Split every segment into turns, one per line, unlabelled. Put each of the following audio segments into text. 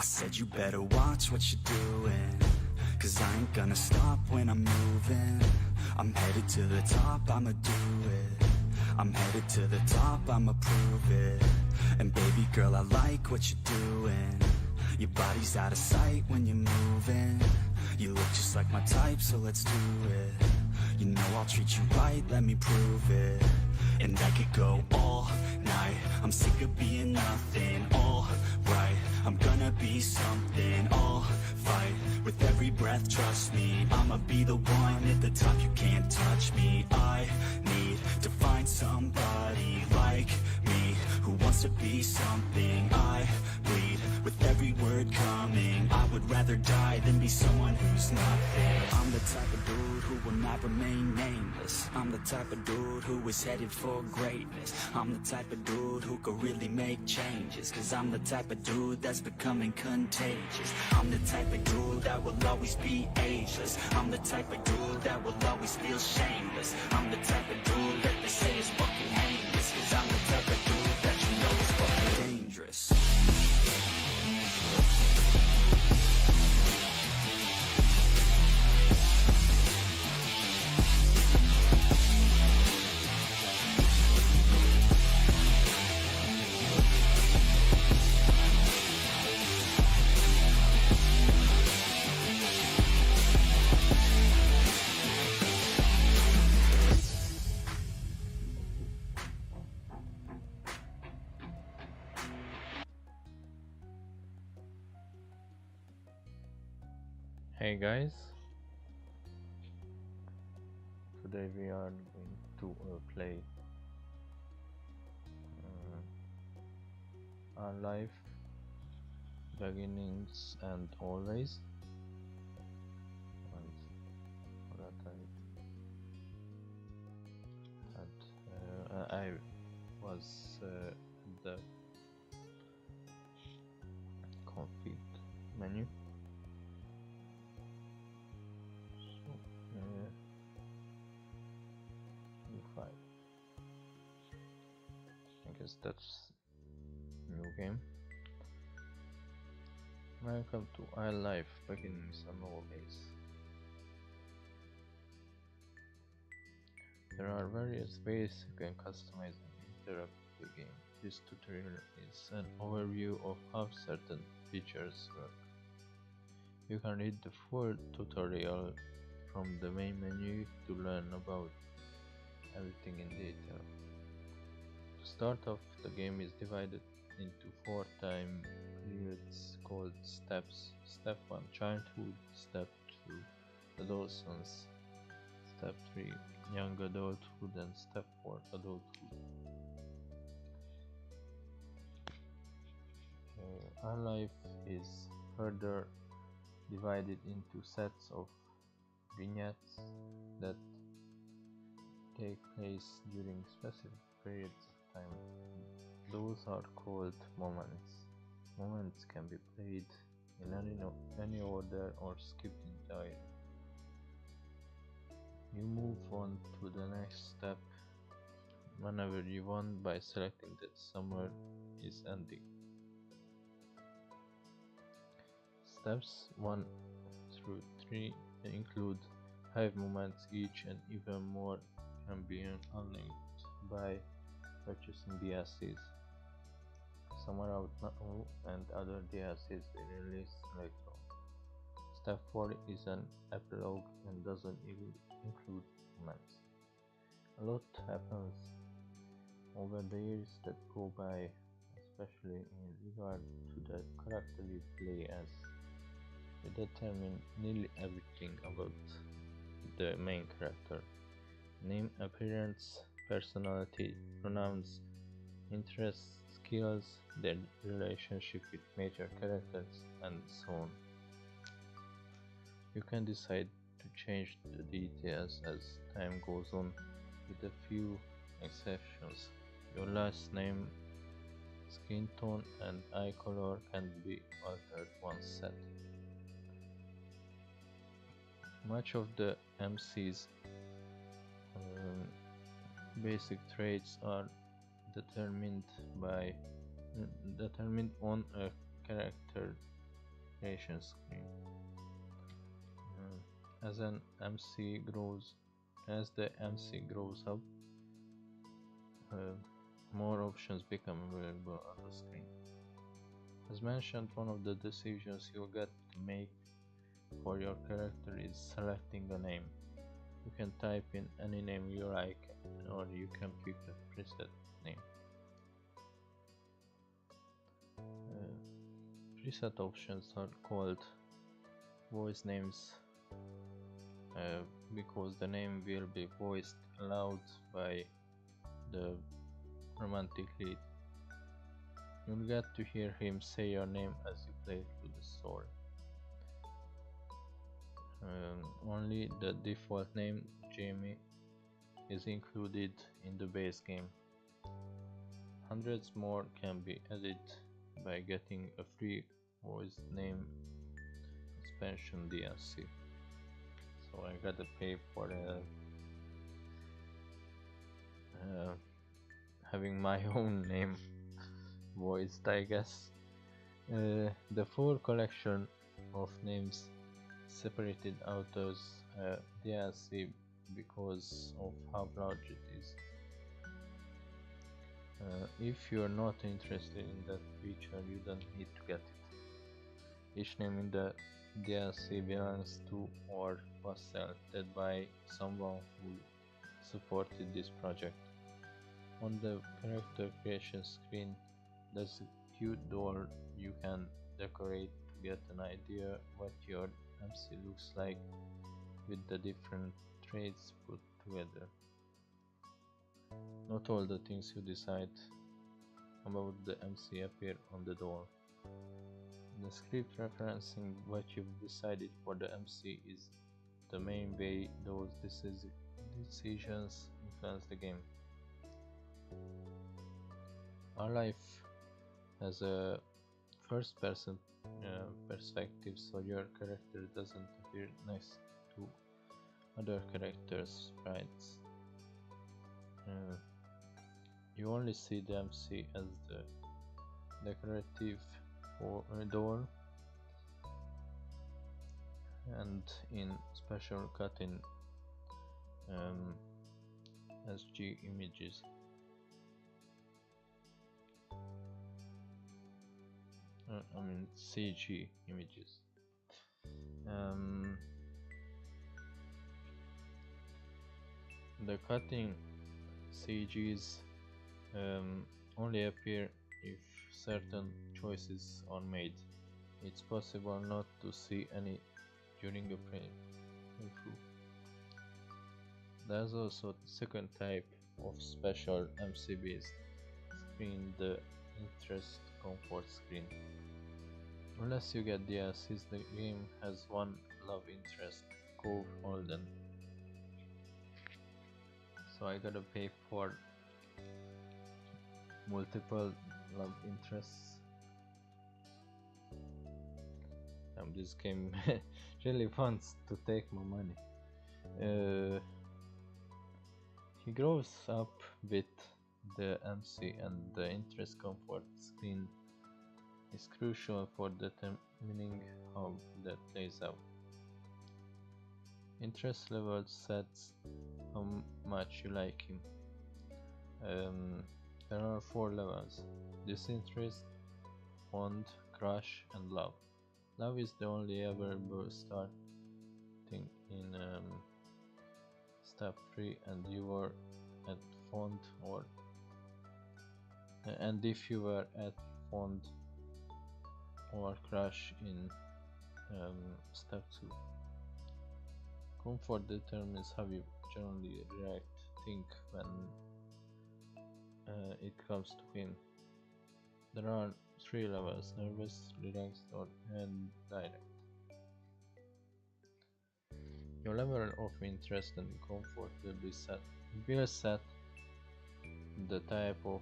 I said you better watch what you're doing, 'cause I ain't gonna stop when I'm moving. I'm headed to the top, I'ma do it. I'm headed to the top, I'ma prove it. And baby girl, I like what you're doing. Your body's out of sight when you're moving. You look just like my type, so let's do it. You know I'll treat you right, let me prove it. And I could go all night, I'm sick of being nothing. All right, I'm gonna be something. I'll fight with every breath, trust me. I'ma be the one at the top, you can't touch me. I need to find somebody like me, who wants to be something. I bleed with every word coming. I would rather die than be someone who's nothing. I'm the type of dude who will not remain nameless. I'm the type of dude who is headed for greatness. I'm the type of dude who could really make changes, 'cause I'm the type of dude that's becoming contagious. I'm the type of dude that will always be ageless. I'm the type of dude that will always feel shameless. I'm the type of dude that they say is fucking heinous, 'cause I'm the type of dude that you know is fucking dangerous.
Hey guys, today we are going to play Our Life, Beginnings and Always. And for that I was the config menu. U5. I guess that's new game. Welcome to Our Life, Beginnings and Always. There are various ways you can customize and interact with the game. This tutorial is an overview of how certain features work. You can read the full tutorial from the main menu to learn about everything in detail. To start off, the game is divided into 4 time periods called steps. Step 1, childhood. Step 2, adolescence. Step 3, young adulthood. And step 4, adulthood. Our life is further divided into sets of vignettes that take place during specific periods of time. Those are called moments. Moments can be played in any order or skipped entirely. You move on to the next step whenever you want by selecting that summer is ending. Steps 1 through 3 include 5 moments each, and even more can be unlinked by purchasing DLCs. Some are out now and other DLCs will release later on. Step 4 is an epilogue and doesn't include moments. A lot happens over the years that go by, especially in regard to the character you play as. You determine nearly everything about the main character: name, appearance, personality, pronouns, interests, skills, their relationship with major characters, and so on. You can decide to change the details as time goes on, with a few exceptions. Your last name, skin tone, and eye color can be altered once set. Much of the MC's basic traits are determined on a character creation screen. As the MC grows up, uh, more options become available on the screen. As mentioned, one of the decisions you get to make for your character is selecting a name. You can type in any name you like, or you can pick a preset name. Preset options are called voice names because the name will be voiced aloud by the romantic lead. You'll get to hear him say your name as you play through the story. Only the default name, Jamie, is included in the base game. Hundreds more can be added by getting a free voice name expansion DLC. So I gotta pay for having my own name voiced, I guess. The full collection of names separated out as DLC because of how large it is. If you're not interested in that feature, you don't need to get it. Each name in the DLC belongs to or was selected by someone who supported this project. On the character creation screen, there's a cute doll you can decorate to get an idea what your MC looks like with the different traits put together. Not all the things you decide about the MC appear on the doll. The script referencing what you've decided for the MC is the main way those decisions influence the game. Our life has a first person perspective, so your character doesn't appear next to other characters' sprites. You only see the MC as the decorative doll, and in special cut-in SG images. CG images. The cutting CGs only appear if certain choices are made. It's possible not to see any during a playthrough. There's also the second type of special MC based screen, the interest comfort screen. Unless you get DLCs, the game has one love interest, Cove Holden. So I gotta pay for multiple love interests. This game really wants to take my money. He grows up with the MC, and the interest comfort screen is crucial for determining how that plays out. Interest level sets how much you like him. There are 4 levels: disinterest, fond, crush, and love. Love is the only available starting in step 3, and you were at fond and if you were at fond or crush in step 2. Comfort determines how you generally think when it comes to him. There are 3 levels: nervous, relaxed, and direct. Your level of interest and comfort will set the type of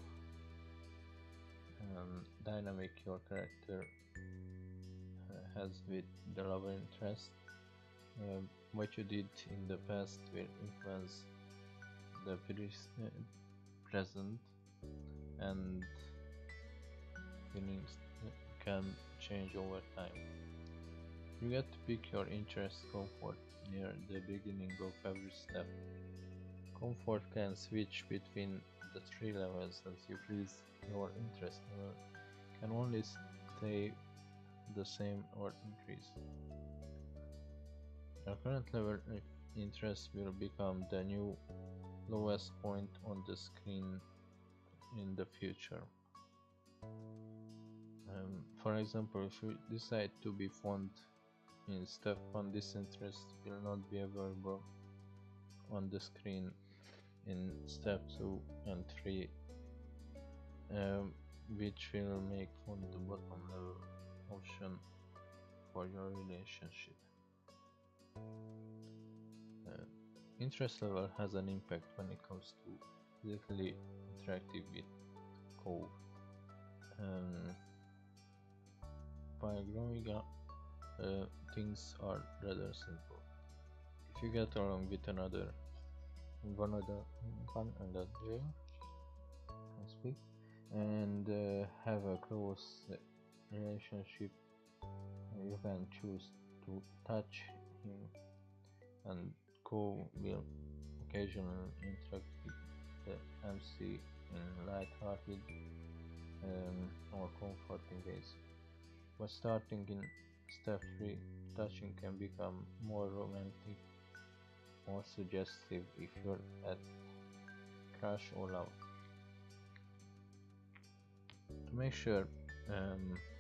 dynamic your character has with the love interest. What you did in the past will influence the present, and feelings can change over time. You get to pick your interest comfort near the beginning of every step. Comfort can switch between the three levels as you please. Your interest level can only stay the same or increase. Your current level of interest will become the new lowest point on the screen in the future. For example, if you decide to be fond in step 1, this interest will not be available on the screen in step 2 and 3, which will make fond the bottom level option for your relationship. Interest level has an impact when it comes to physically interacting with Cove. By growing up, things are rather simple. If you get along with one another, can speak, and have a close relationship, you can choose to touch him, and Cove will occasionally interact with the MC in light-hearted or comforting ways. But starting in step 3, touching can become more romantic or suggestive if you're at crush or love. To make sure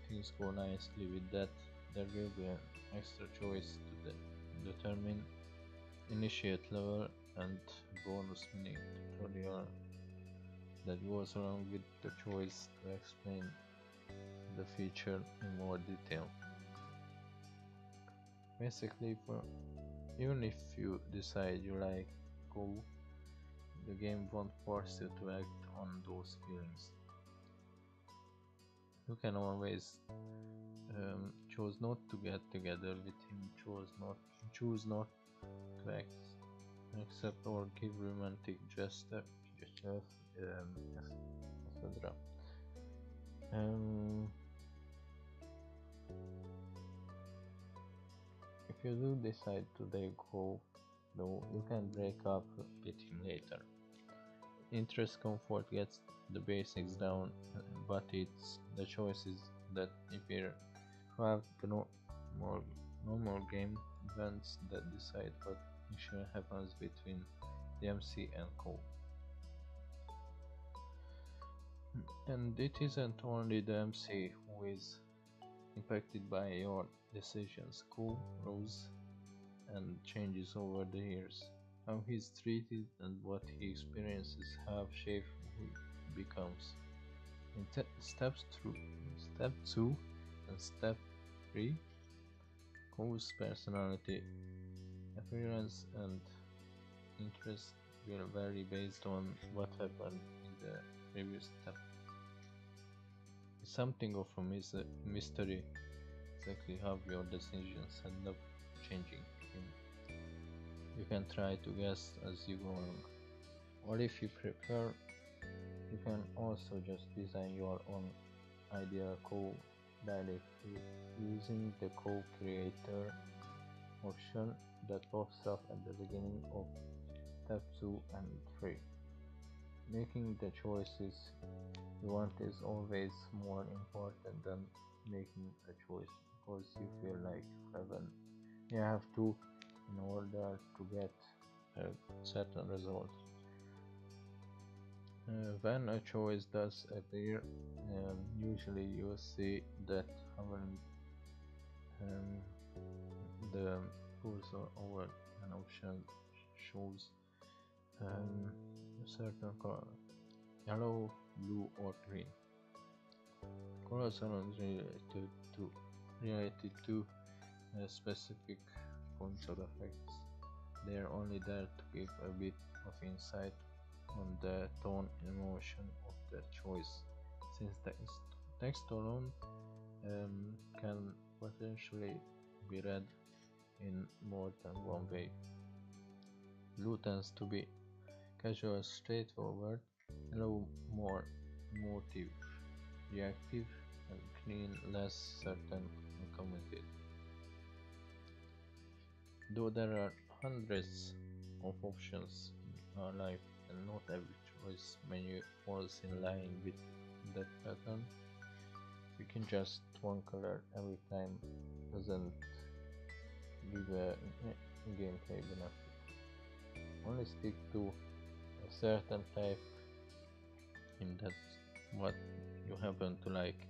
things go nicely with that, there will be an extra choice to determine initiate level and bonus mini tutorial that goes along with the choice to explain the feature in more detail. Basically, even if you decide you like Go, the game won't force you to act on those feelings. You can always choose not to get together with him, choose not to accept or give romantic gestures, etc. If you do decide to let go, though, you can break up with him later. Interest comfort gets the basics down, but it's the choices that appear throughout the normal game events that decide what action happens between the MC and Co. And it isn't only the MC who is impacted by your decisions. Co grows and changes over the years. How he's treated and what he experiences have shaped who he becomes. In step 2 and step 3, Co's personality, appearance, and interest will vary based on what happened in the previous step. It's something of a mystery exactly how your decisions end up changing him. You can try to guess as you go along, or if you prefer, you can also just design your own ideal code directly using the code creator option that pops up at the beginning of step 2 and 3. Making the choices you want is always more important than making a choice because you feel like you have to in order to get a certain result. When a choice does appear, usually you see that hovering the cursor over an option shows a certain color, yellow, blue, or green. Colors are not related to specific points or effects. They are only there to give a bit of insight on the tone and emotion of the choice, since text alone can potentially be read in more than one way. Blue tends to be casual, straightforward, yellow more emotive, reactive, and green less certain and committed. Though there are hundreds of options in our life and not every choice menu falls in line with that pattern, you can just one color every time doesn't give a gameplay benefit. Only stick to a certain type in that what you happen to like,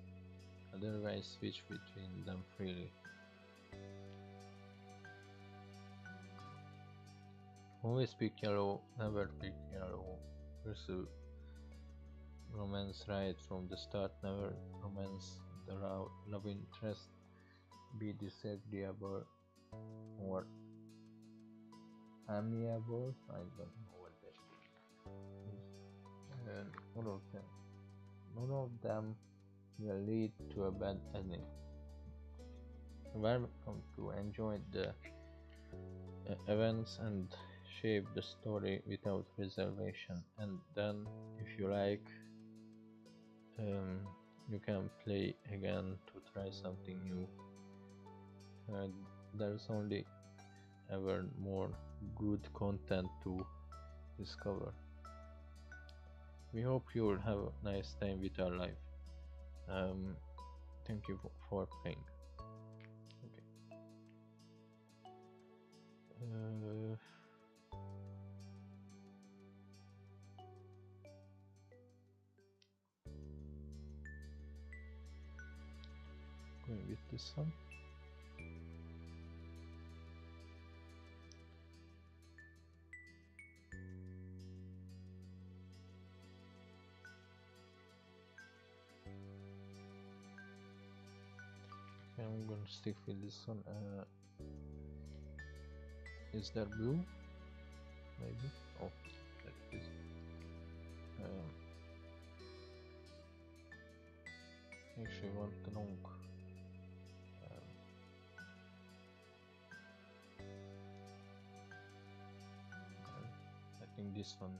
otherwise switch between them freely. Always pick yellow, never pick yellow. Pursue romance right from the start, never romance the love interest. Be disagreeable or amiable. I don't know what that is. And none of them will lead to a bad ending. Welcome to enjoy the events and shape the story without reservation, and then if you like, you can play again to try something new. There's only ever more good content to discover. We hope you'll have a nice time with our life. Thank you for playing. Okay. Going with this one. Okay, I'm gonna stick with this one. Is there blue? Maybe. Oh, there it is. Actually want the long. I think this one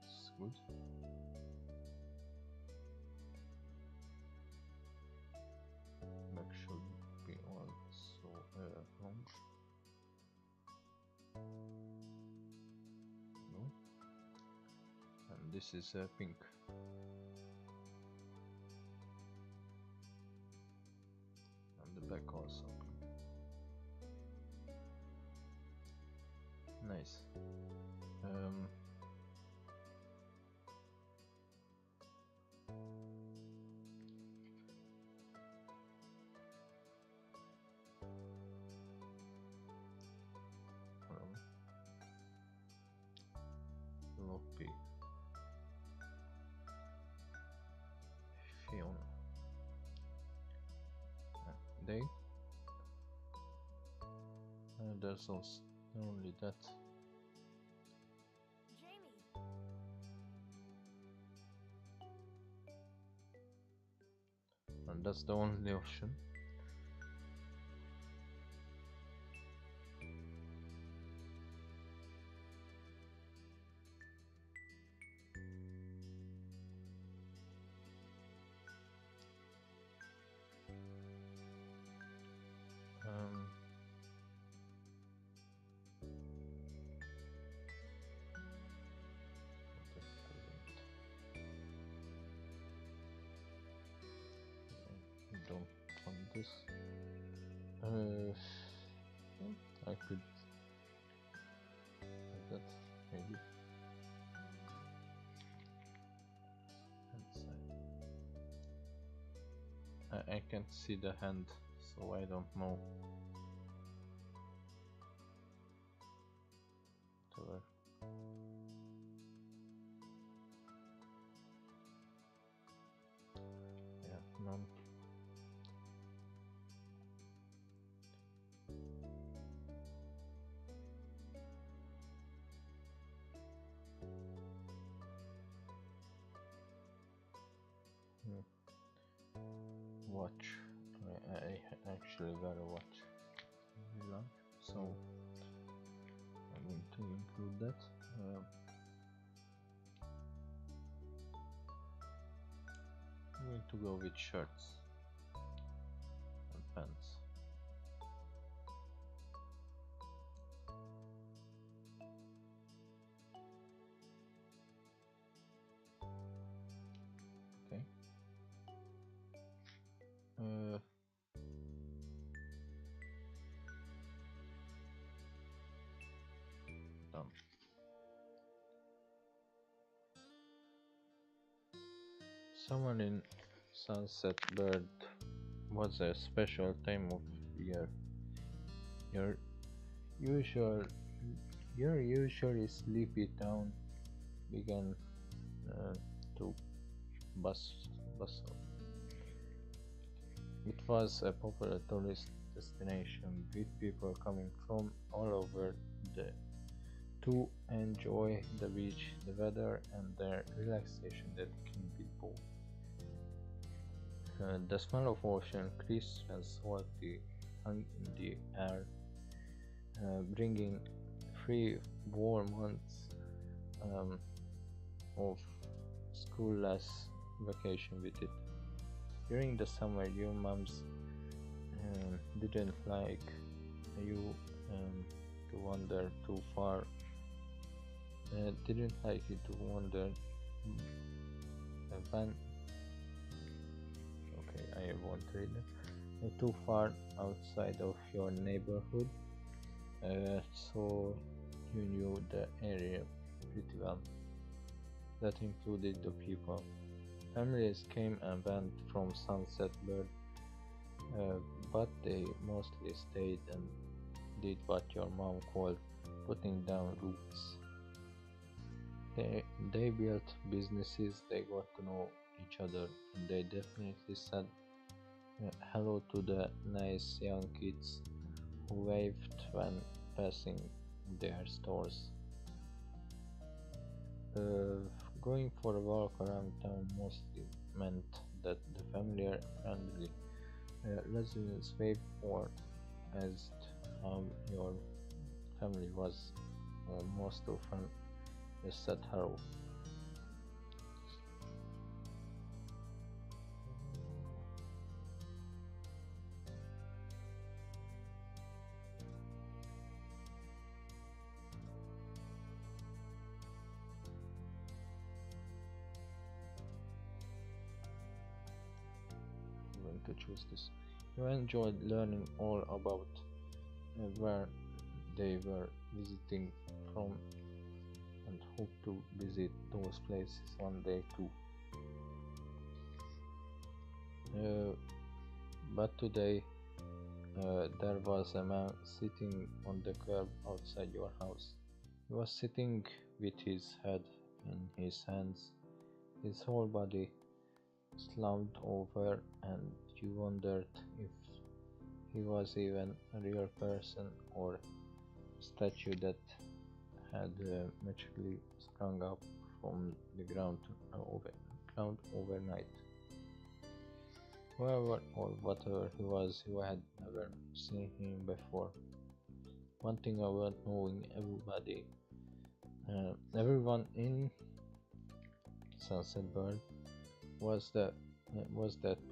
is good. Back should be also long. No. And this is pink. And the back also pink. Nice. Loppy. Fiona. They. There's also only that.
Jamie.
And that's the only option. Don't want this. I could like that maybe. I can't see the hand, so I don't know. Whatever. Yeah, none. Watch. I actually got a watch. So I'm going to include that. I'm going to go with shirts and pants. Summer in Sunset Bird was a special time of year. Your usual, your usually sleepy town began uh, to bustle. It was a popular tourist destination with people coming from all over the to enjoy the beach, the weather, and the relaxation that can be both. The smell of ocean, crisp and salty, hung in the air, bringing 3 warm months um, of schoolless vacation with it. During the summer, your moms didn't like you to wander too far. Didn't like you to wander van. Okay, I won't read it. Too far outside of your neighborhood, so you knew the area pretty well. That included the people. Families came and went from Sunset Bird, uh, but they mostly stayed and did what your mom called putting down roots. They built businesses, they got to know each other, and they definitely said hello to the nice young kids who waved when passing their stores. Uh, Going for a walk around town mostly meant that the familiar, friendly residents waved or asked how your family was. Most often, just said hello. I'm going to choose this. You enjoyed learning all about where they were visiting from and hope to visit those places one day too. Uh, but today there was a man sitting on the curb outside your house. He was sitting with his head in his hands, his whole body slumped over, and you wondered if he was even a real person or a statue that had magically sprung up from the ground overnight. Whoever or whatever he was, you had never seen him before. One thing about knowing everyone in Sunset Bird was that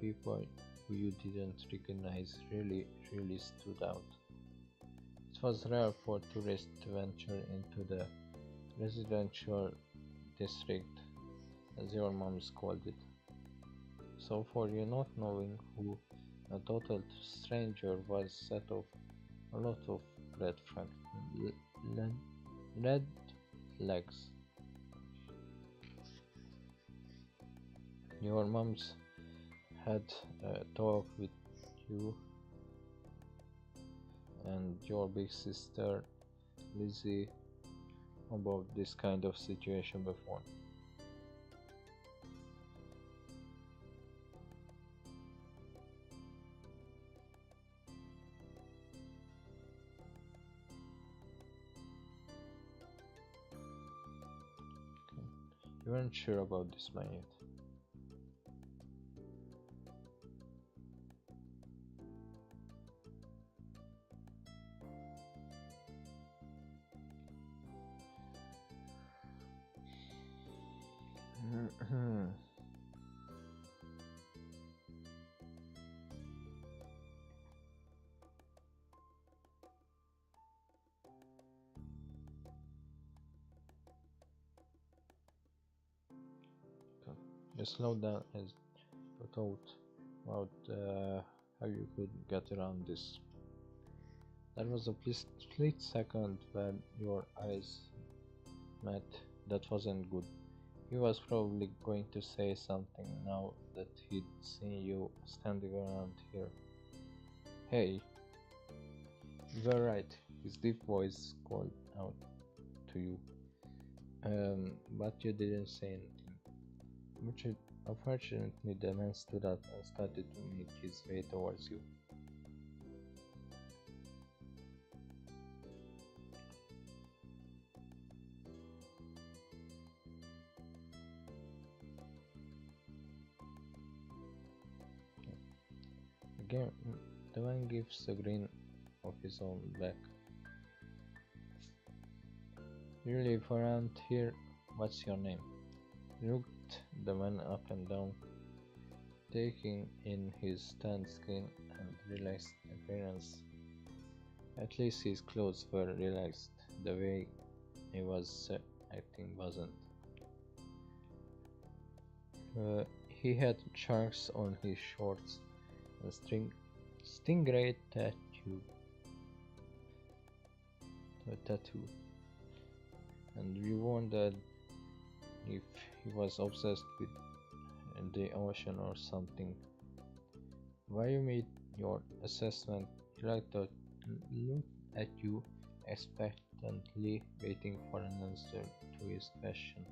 people who you didn't recognize really stood out. It was rare for tourists to venture into the residential district, as your moms called it. So for you not knowing who a total stranger was set off a lot of red flags. Red flags. Your moms had a talk with you and your big sister Lizzie about this kind of situation before. You weren't sure about this man yet. You slowed down as you thought about how you could get around this. There was a split second when your eyes met. That wasn't good. He was probably going to say something now that he'd seen you standing around here. Hey, you were right, his deep voice called out to you. But you didn't say anything. Unfortunately, the man stood up and started to make his way towards you. Again, the man gives a grin of his own back. You live around here? What's your name? He looked the man up and down, taking in his tanned skin and relaxed appearance. At least his clothes were relaxed, the way he was acting wasn't. He had sharks on his shorts and stingray tattoo, and you wondered if he was obsessed with the ocean or something. While you made your assessment, he looked at you expectantly, waiting for an answer to his question.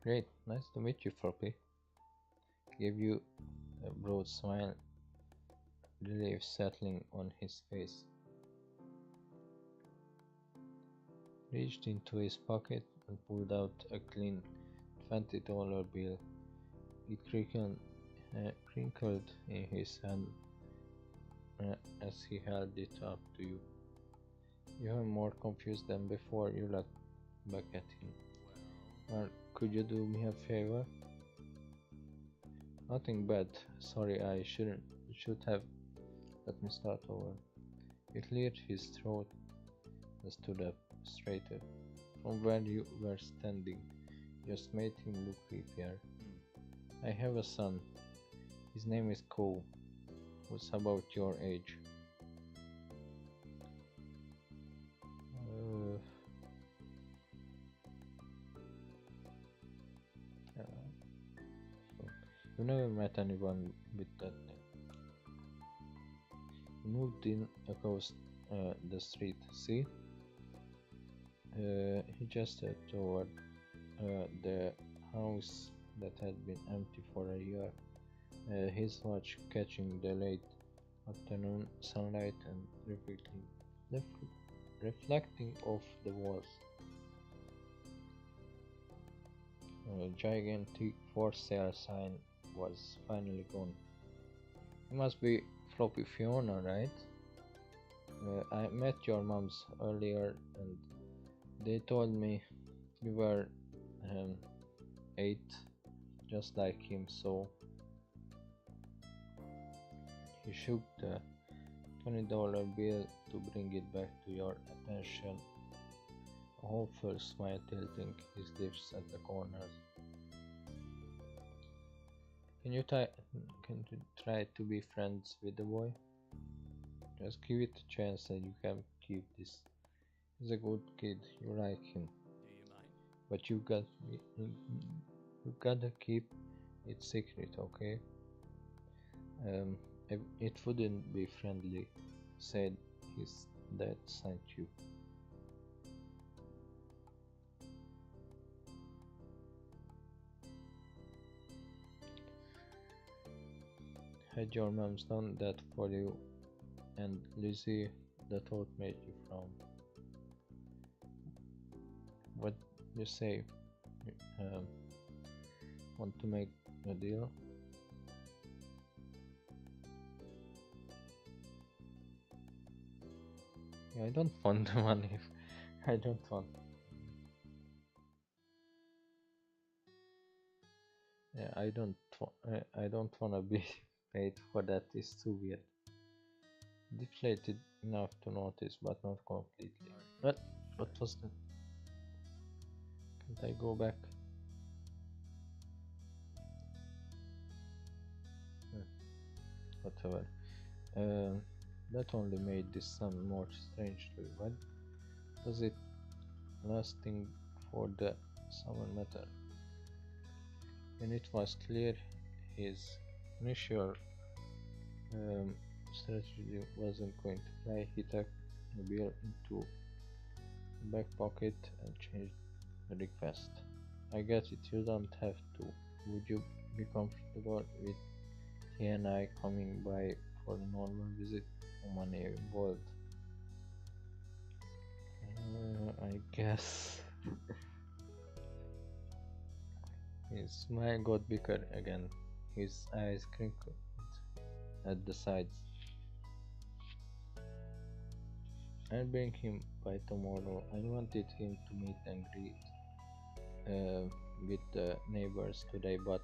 Great, nice to meet you, Floppy. Gave you a broad smile, relief settling on his face. Reached into his pocket and pulled out a clean $20 bill. It crinkled in his hand as he held it up to you. You were more confused than before. You looked back at him. Well, could you do me a favor? Nothing bad. Sorry, I should have let me start over. He cleared his throat and stood up straighter. From where you were standing, just made him look creepier. I have a son. His name is Cole. Who's about your age? You never met anyone with that name. He moved in across the street. See? He gestured toward the house that had been empty for a year, his watch catching the late afternoon sunlight and reflecting off the walls. A gigantic for sale sign was finally gone. You must be Floppy Fiona, right? I met your moms earlier and they told me you were 8, just like him, so he shook the $20 bill to bring it back to your attention, a hopeful smile tilting his lips at the corners. Can you try to be friends with the boy? Just give it a chance and you can keep this. He's a good kid, you like him. But you gotta keep it secret, okay? It wouldn't be friendly, said his dad sent you. Had your mom's done that for you? And Lizzie, the thought made you frown. What you say? Want to make a deal? Yeah, I don't want the money. I don't want. Yeah, I don't wanna be paid for that. It's too weird. Deflated enough to notice, but not completely. What was that? Can't I go back? whatever. Uh, that only made this sound more strangely. What does it lasting for the summer matter? When it was clear his initial strategy wasn't going to fly, he tucked the beer into the back pocket and changed the request. I get it, you don't have to. Would you be comfortable with he and I coming by for a normal visit? Money involved. I guess. His smile got bigger again. His eyes crinkled at the sides. I'll bring him by tomorrow. I wanted him to meet and greet with the neighbors today, but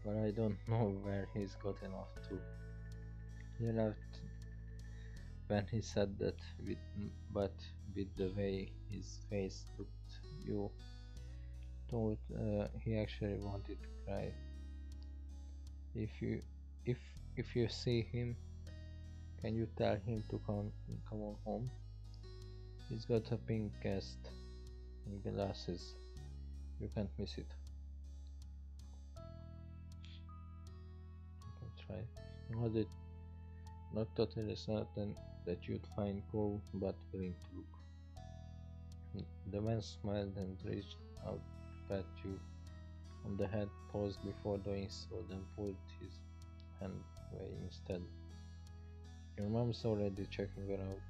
I don't know where he's gotten off to. He laughed when he said that, but with the way his face looked, you thought he actually wanted to cry. If you if if you see him, can you tell him to come on home? He's got a pink cast and glasses. You can't miss it. You can try. Nodded, not totally certain that you'd find cool, but willing to look. The man smiled and reached out to pat you on the head, paused before doing so, then pulled his hand away instead. Your mom's already checking her out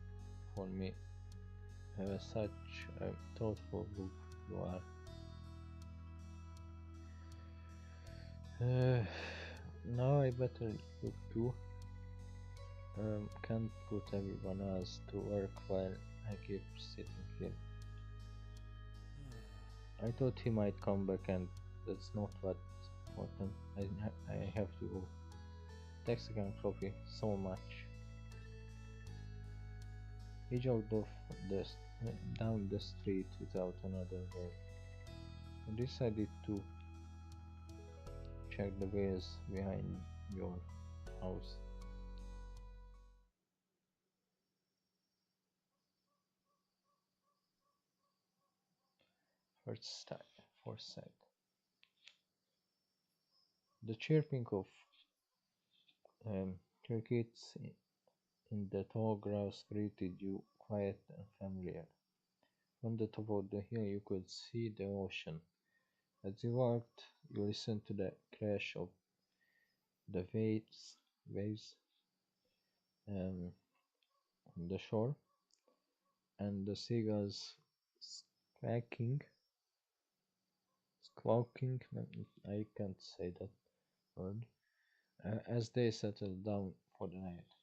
for me. Such a thoughtful book you are. Now I better look too. Can't put everyone else to work while I keep sitting here. I thought he might come back, and that's not what's important. I have to go. Thanks again, Floppy, so much. He jogged off down the street without another word. I decided to check the wheels behind your house. First sight. The chirping of crickets in the tall grass greeted you, quiet and familiar. From the top of the hill you could see the ocean. As you walked, you listened to the crash of the waves um, on the shore, and the seagulls squawking, squawking. I can't say that word. As they settled down for the night.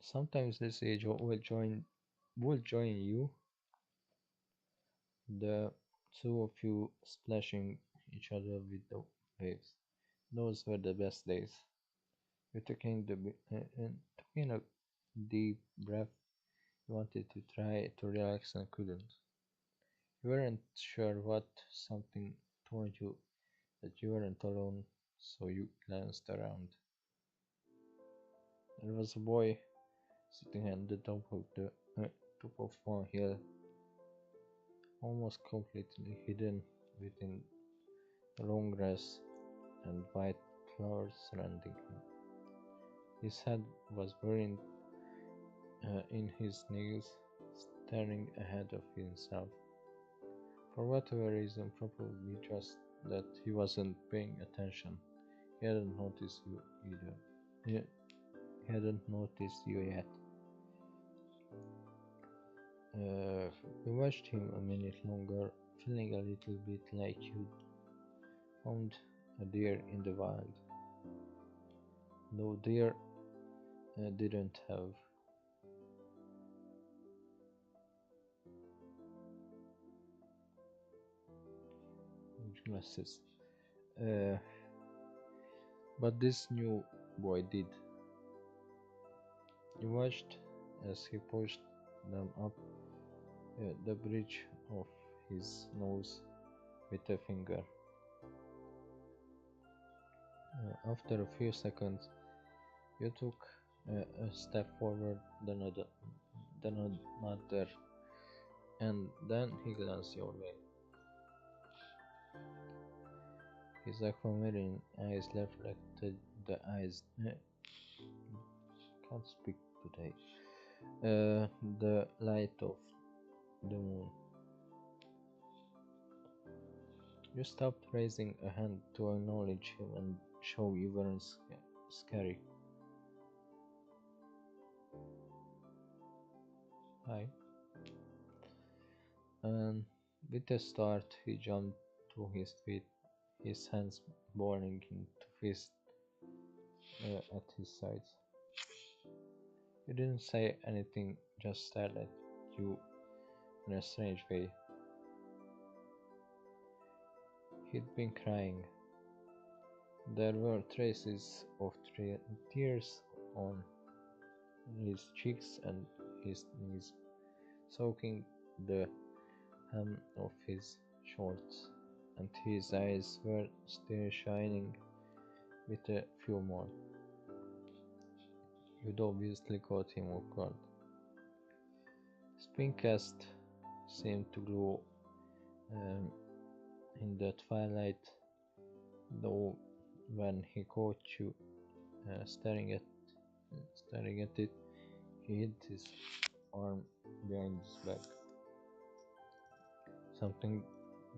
Sometimes this age will join you, the two of you splashing each other with the waves. Those were the best days. You taking a deep breath. You wanted to try to relax and couldn't. You weren't sure what. Something told you that you weren't alone, so you glanced around. There was a boy sitting at the top of one hill, almost completely hidden within the long grass and white flowers surrounding him. His head was buried in his knees, staring ahead of himself. For whatever reason, probably just that he wasn't paying attention. He hadn't noticed you either. He hadn't noticed you yet. We watched him a minute longer, feeling a little bit like you'd found a deer in the wild. Though deer didn't have glasses. Uh, but this new boy did. You watched as he pushed them up the bridge of his nose with a finger. After a few seconds, you took a step forward, then another, and then he glanced your way. His aquamarine eyes reflected the eyes. Can't speak today. The light of the moon. You stopped raising a hand to acknowledge him and show you weren't scary. Hi. And with a start, he jumped to his feet, his hands burning into fists at his sides. He didn't say anything, just stared at you in a strange way. He'd been crying. There were traces of tears on his cheeks and his knees, soaking the hem of his shorts, and his eyes were still shining with a few more. You'd obviously caught him off guard. His pink cast seemed to glow in the twilight, though when he caught you staring at it, he hid his arm behind his back. Something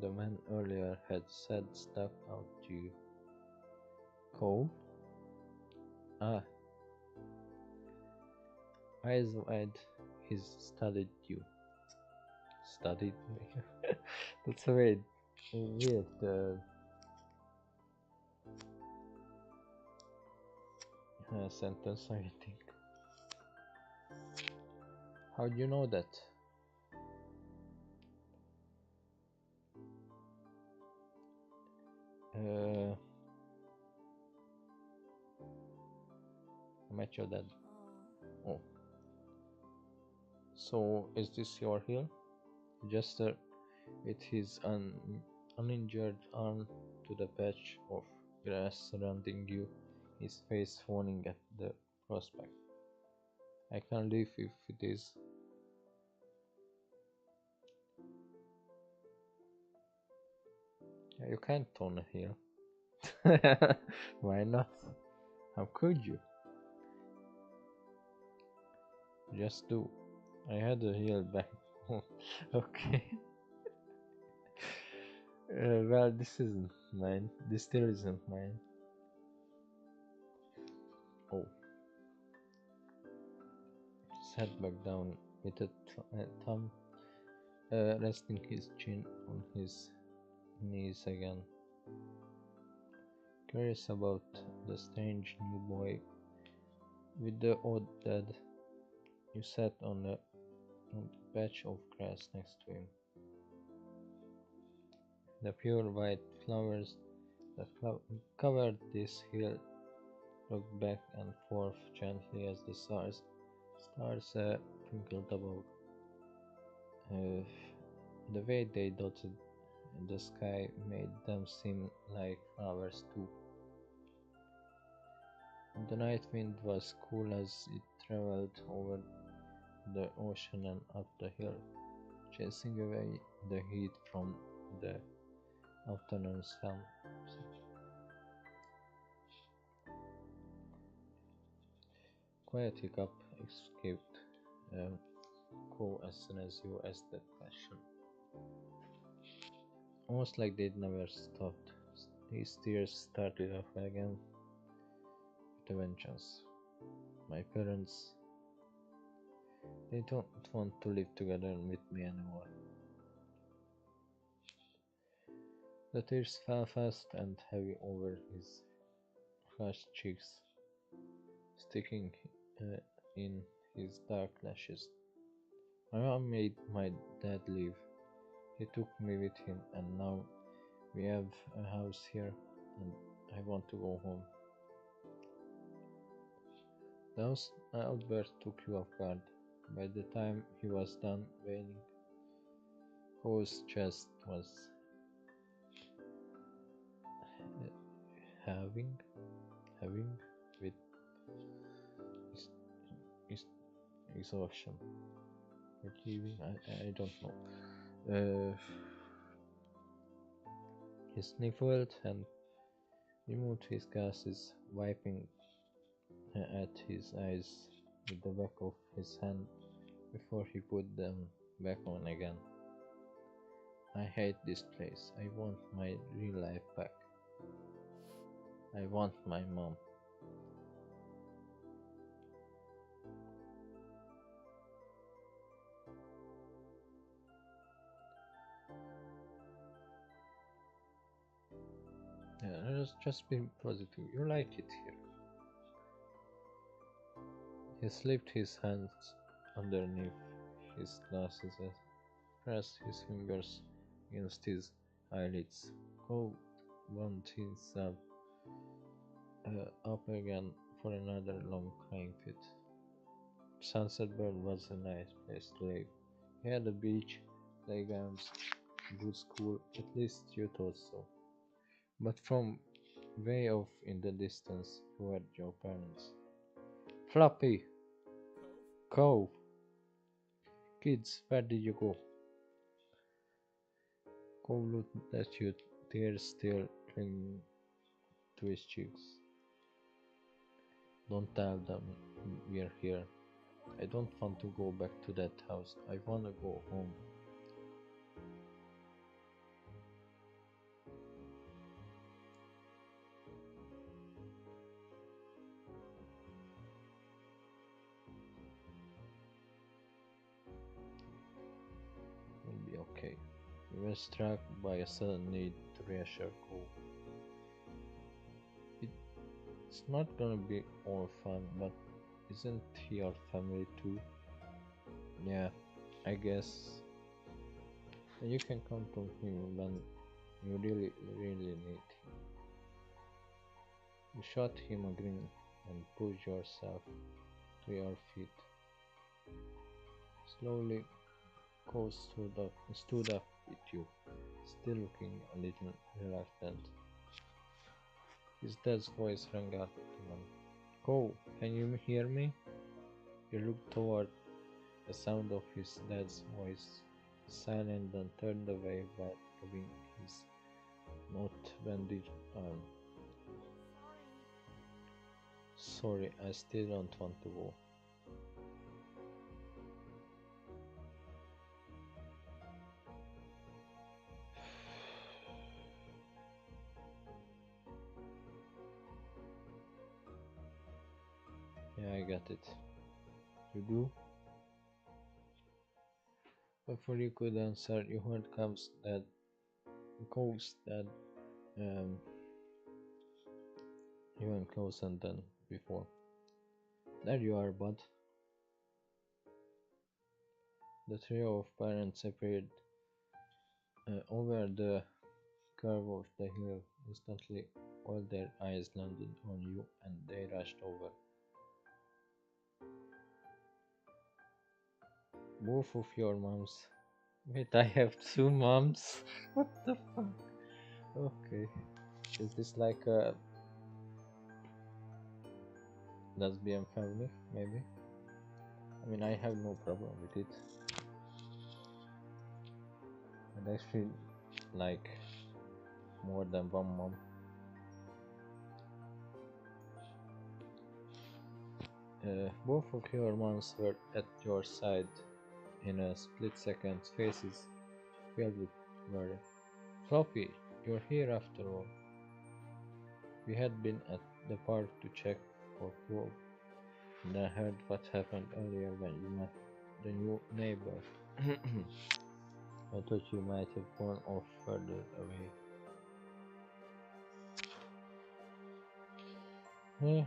the man earlier had said stuck out to you. Cole? Ah. Eyes wide, he studied you. Studied me? That's a weird sentence, I think. How do you know that? I met your dad. Oh. So, is this your hill? He gestured with his uninjured arm to the patch of grass surrounding you, his face frowning at the prospect. I can leave if it is. You can't own a hill. Why not? How could you? Just do. I had a hill back home. Okay. Well, this isn't mine. This still isn't mine. Oh. Sat back down with a thumb resting his chin on his knees again. Curious about the strange new boy with the odd dad, you sat on the patch of grass next to him. The pure white flowers that covered this hill looked back and forth gently as the stars twinkled above. The way they dotted the sky made them seem like flowers too. The night wind was cool as it traveled over the ocean and up the hill, chasing away the heat from the afternoon sun. Quiet hiccup escaped Ko as soon as you asked that question. Almost like they'd never stopped. His tears started off again with a vengeance. My parents, they don't want to live together with me anymore. The tears fell fast and heavy over his flushed cheeks, sticking in his dark lashes. My mom made my dad leave. He took me with him, and now we have a house here, and I want to go home. The outburst took you off guard. By the time he was done wailing, Ko's chest was having having with ex- ex- exhaustion. Achieving, I don't know. He sniffled and removed his glasses, wiping at his eyes with the back of his hand before he put them back on again. I hate this place. I want my real life back. I want my mom. Yeah, just be positive. You like it here. He slipped his hands underneath his glasses and pressed his fingers against his eyelids. Cole wound himself up again for another long crying fit. Sunset Bird was a nice place to live. He had a beach, playgrounds, good school, at least you thought so. But from way off in the distance, you had your parents. Floppy! Cove! Kids, where did you go? Cove looked at you, tears still clinging to his cheeks. Don't tell them we're here. I don't want to go back to that house. I wanna go home. We'll be okay. We were struck by a sudden need to reassure Cole. It's not gonna be all fun, but isn't he our family too? Yeah, I guess. And you can count on him when you really need him. You shot him a grin and pushed yourself to your feet. Slowly, Cole stood up with you, still looking a little reluctant. His dad's voice rang out again. Cole, can you hear me? He looked toward the sound of his dad's voice, silent and turned away while rubbing his not bandaged arm. Sorry, I still don't want to go. Yeah, I got it. You do? Before you could answer, you heard Cole's dad, um, even closer than before. There you are, bud. The trio of parents appeared over the curve of the hill. Instantly, all their eyes landed on you and they rushed over. Both of your moms. Wait, I have two moms? What the fuck? Okay. Is this like a lesbian family? Maybe? I mean, I have no problem with it. And actually, like more than one mom. Both of your moms were at your side in a split second, faces filled with worry. Floppy, you're here after all. We had been at the park to check for Clove, and I heard what happened earlier when you met the new neighbor. I thought you might have gone off further away. Eh,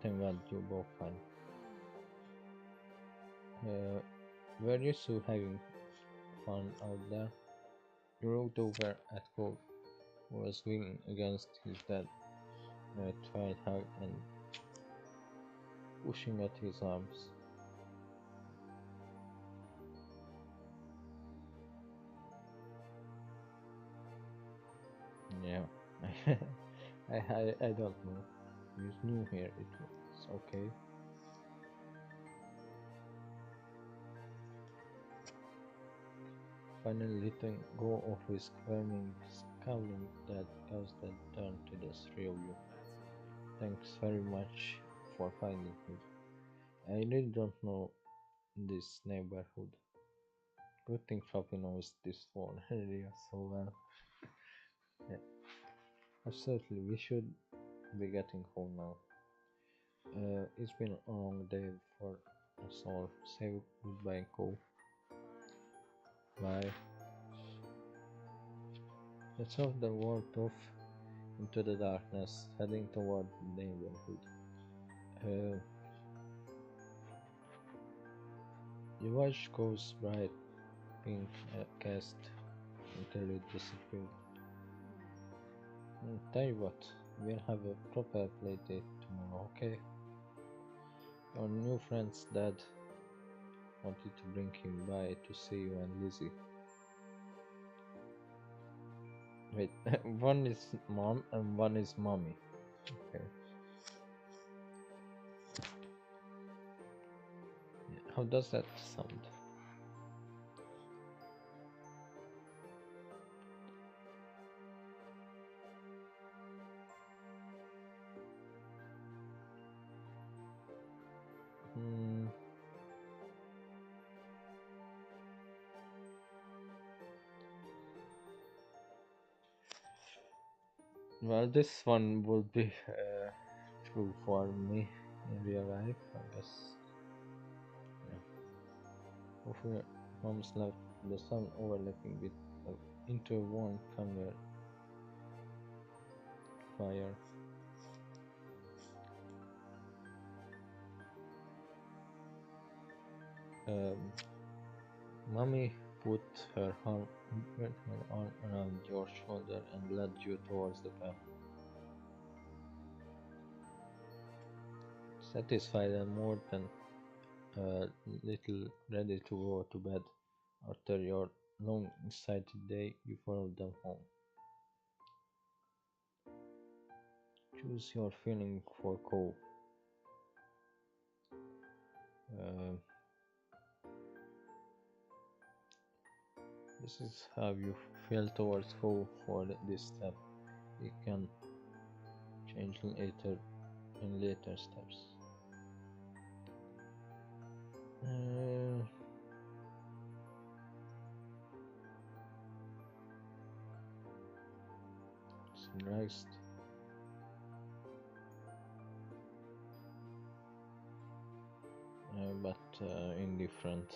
Thank God you both fine. Were you two having fun out there? You looked over at Cole, who was leaning against his dad, a tight hug and pushing at his arms. Yeah, I don't know. He's new here. It's okay. Finally letting go of his squirming, scowling that caused that turn to the three of you. Thanks very much for finding me. I really don't know this neighborhood. Good thing Floppy knows this one area so well. Yeah, absolutely. We should be getting home now. It's been a long day for us all. Say goodbye, Cole. Bye. Let's off the walked off into the darkness, heading toward the neighborhood. Uh, you watch Cole's bright pink cast until it disappeared. Tell you what, we'll have a proper play date tomorrow, okay? Your new friend's dad wanted to bring him by to see you and Lizzie. Wait, one is mom and one is mommy. Okay. Yeah, how does that sound? Hmm. Well, this one would be true for me in real life, I guess. Yeah. Of your mom's left the sun overlapping with into a warm camera fire. Um, Mommy put put her arm around your shoulder and led you towards the path. Satisfied and more than a little ready to go to bed after your long excited day, you followed them home. Choose your feeling for Cole. Uh, this is how you feel towards Cole for this step. You can change later in later steps. Uh, Next, but indifferent.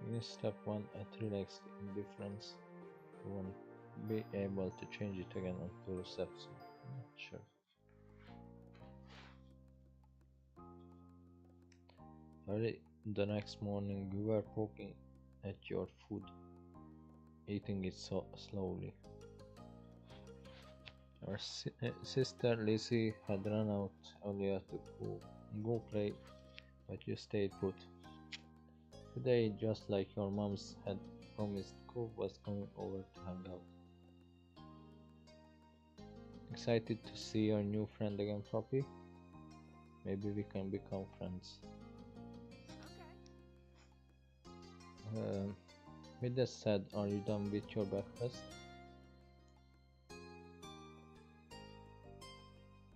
In step 1 at relaxed indifference, you won't be able to change it again until step 2. Sure. Early the next morning, you were poking at your food, eating it so slowly. Your sister Lizzie had run out earlier to go play, but you stayed put. Today, just like your moms had promised, Cove was coming over to hang out. Excited to see your new friend again, Floppy? Maybe we can become friends. Okay. With that said, are you done with your breakfast?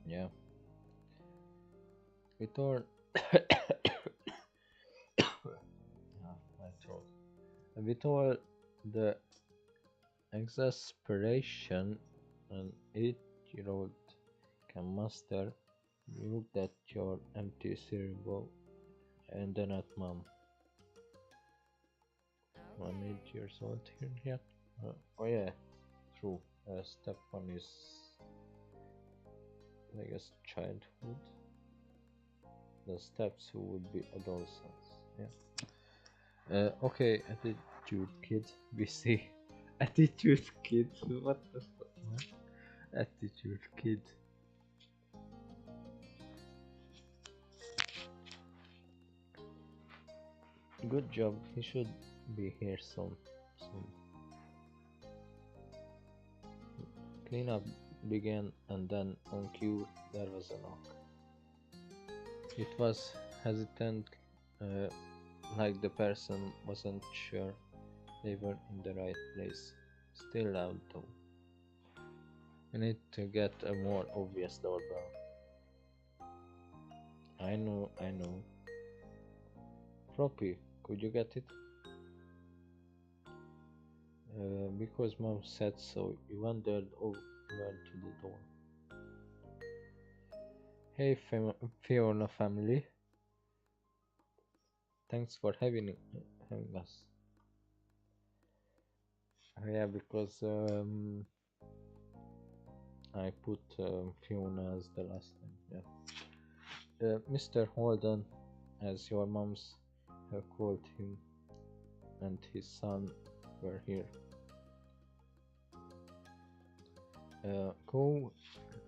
Yeah. Vitor, my throat. Vitor, the exasperation an 8-year-old can master, you looked at your empty cerebral and then at mom. I'm 8 years old here yet? Oh yeah, true. Step 1 is, I guess, childhood. The steps 2 would be adolescence. Yeah. Okay, attitude kid. We see attitude kid. What the fuck? Attitude kid. Good job. He should be here soon. Soon. Cleanup began, and then on cue there was a knock. It was hesitant, uh, like the person wasn't sure they were in the right place. Still loud though. We need to get a more obvious doorbell. I know. Floppy, could you get it? Because mom said so, we wandered over to the door. Hey Fiona family, thanks for having us. Yeah, because I put Fiona as the last name. Yeah. Mr. Holden, as your moms have called him, and his son were here. Go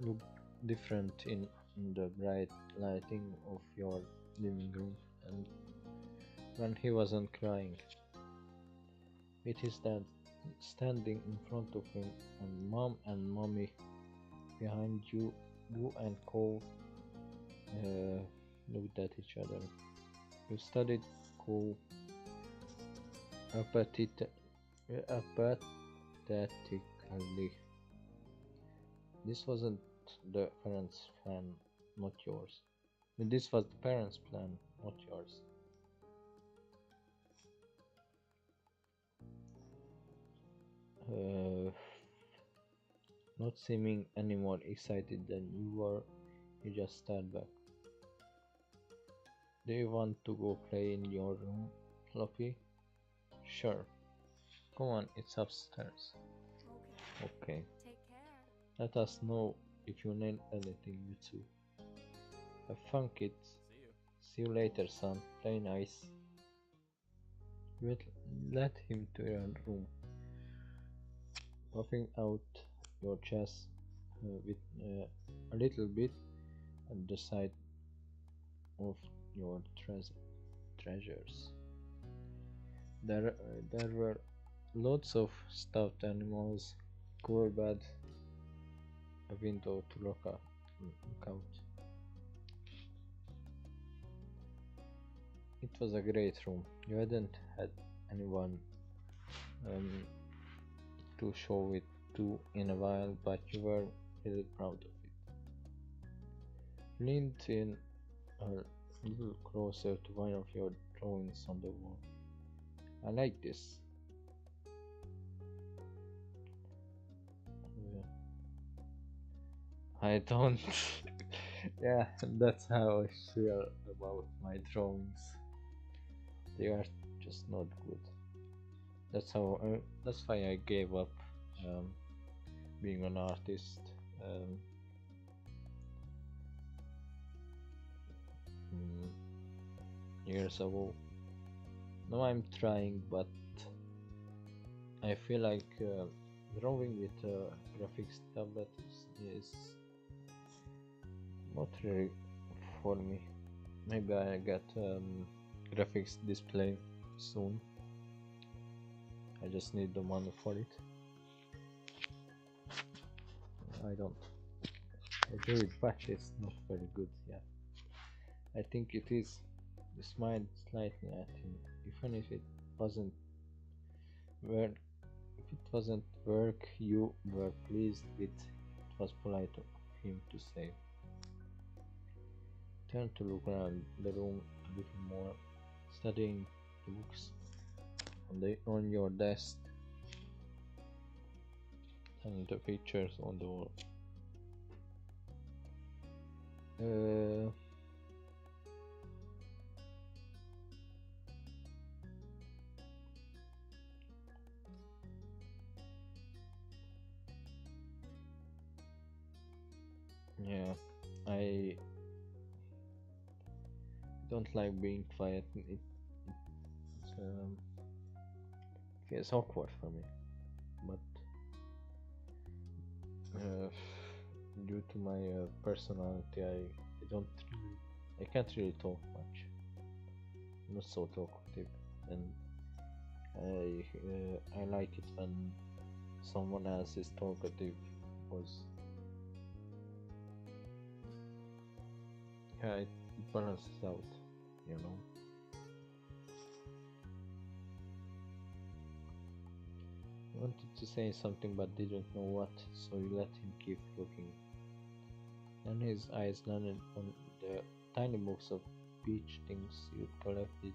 look different in the bright lighting of your living room, and when he wasn't crying, with his dad standing in front of him, and mom and mommy behind you, you and Cole looked at each other. You studied Cole apathetically. This wasn't the parents' plan, not yours. This was the parents' plan, not yours. Not seeming any more excited than you were, you just stared back. Do you want to go play in your room, Floppy? Sure. Come on, it's upstairs. Okay.
Take care.
Let us know if you need anything, you two. Have fun, kids. See you later, son. Play nice. Let him to your room. Puffing out your chest with a little bit at the side of your treasures. There were lots of stuffed animals, cool bed, a window to look out. It was a great room. You hadn't had anyone to show it to in a while, but you were really proud of it. Leaned in a little closer to one of your drawings on the wall. I like this. I don't. Yeah, that's how I feel about my drawings. They are just not good. That's why I gave up being an artist years ago. Now I'm trying, but I feel like drawing with a graphics tablet is not really for me. Maybe I get graphics display soon. I just need the money for it. I don't. I do it, but it's not very good. Yeah, I think it is. You smiled slightly at him, even if it wasn't work. If it wasn't work you were pleased with, it was polite of him to say. Turn to look around the room a little more, studying the books on your desk and the pictures on the wall. Yeah, I don't like being quiet. It feels awkward for me, but due to my personality, I don't really, I can't really talk much. I'm not so talkative. and I like it when someone else is talkative, because yeah, it balances out, you know. He wanted to say something but didn't know what, so you let him keep looking. Then his eyes landed on the tiny box of peach things you'd collected,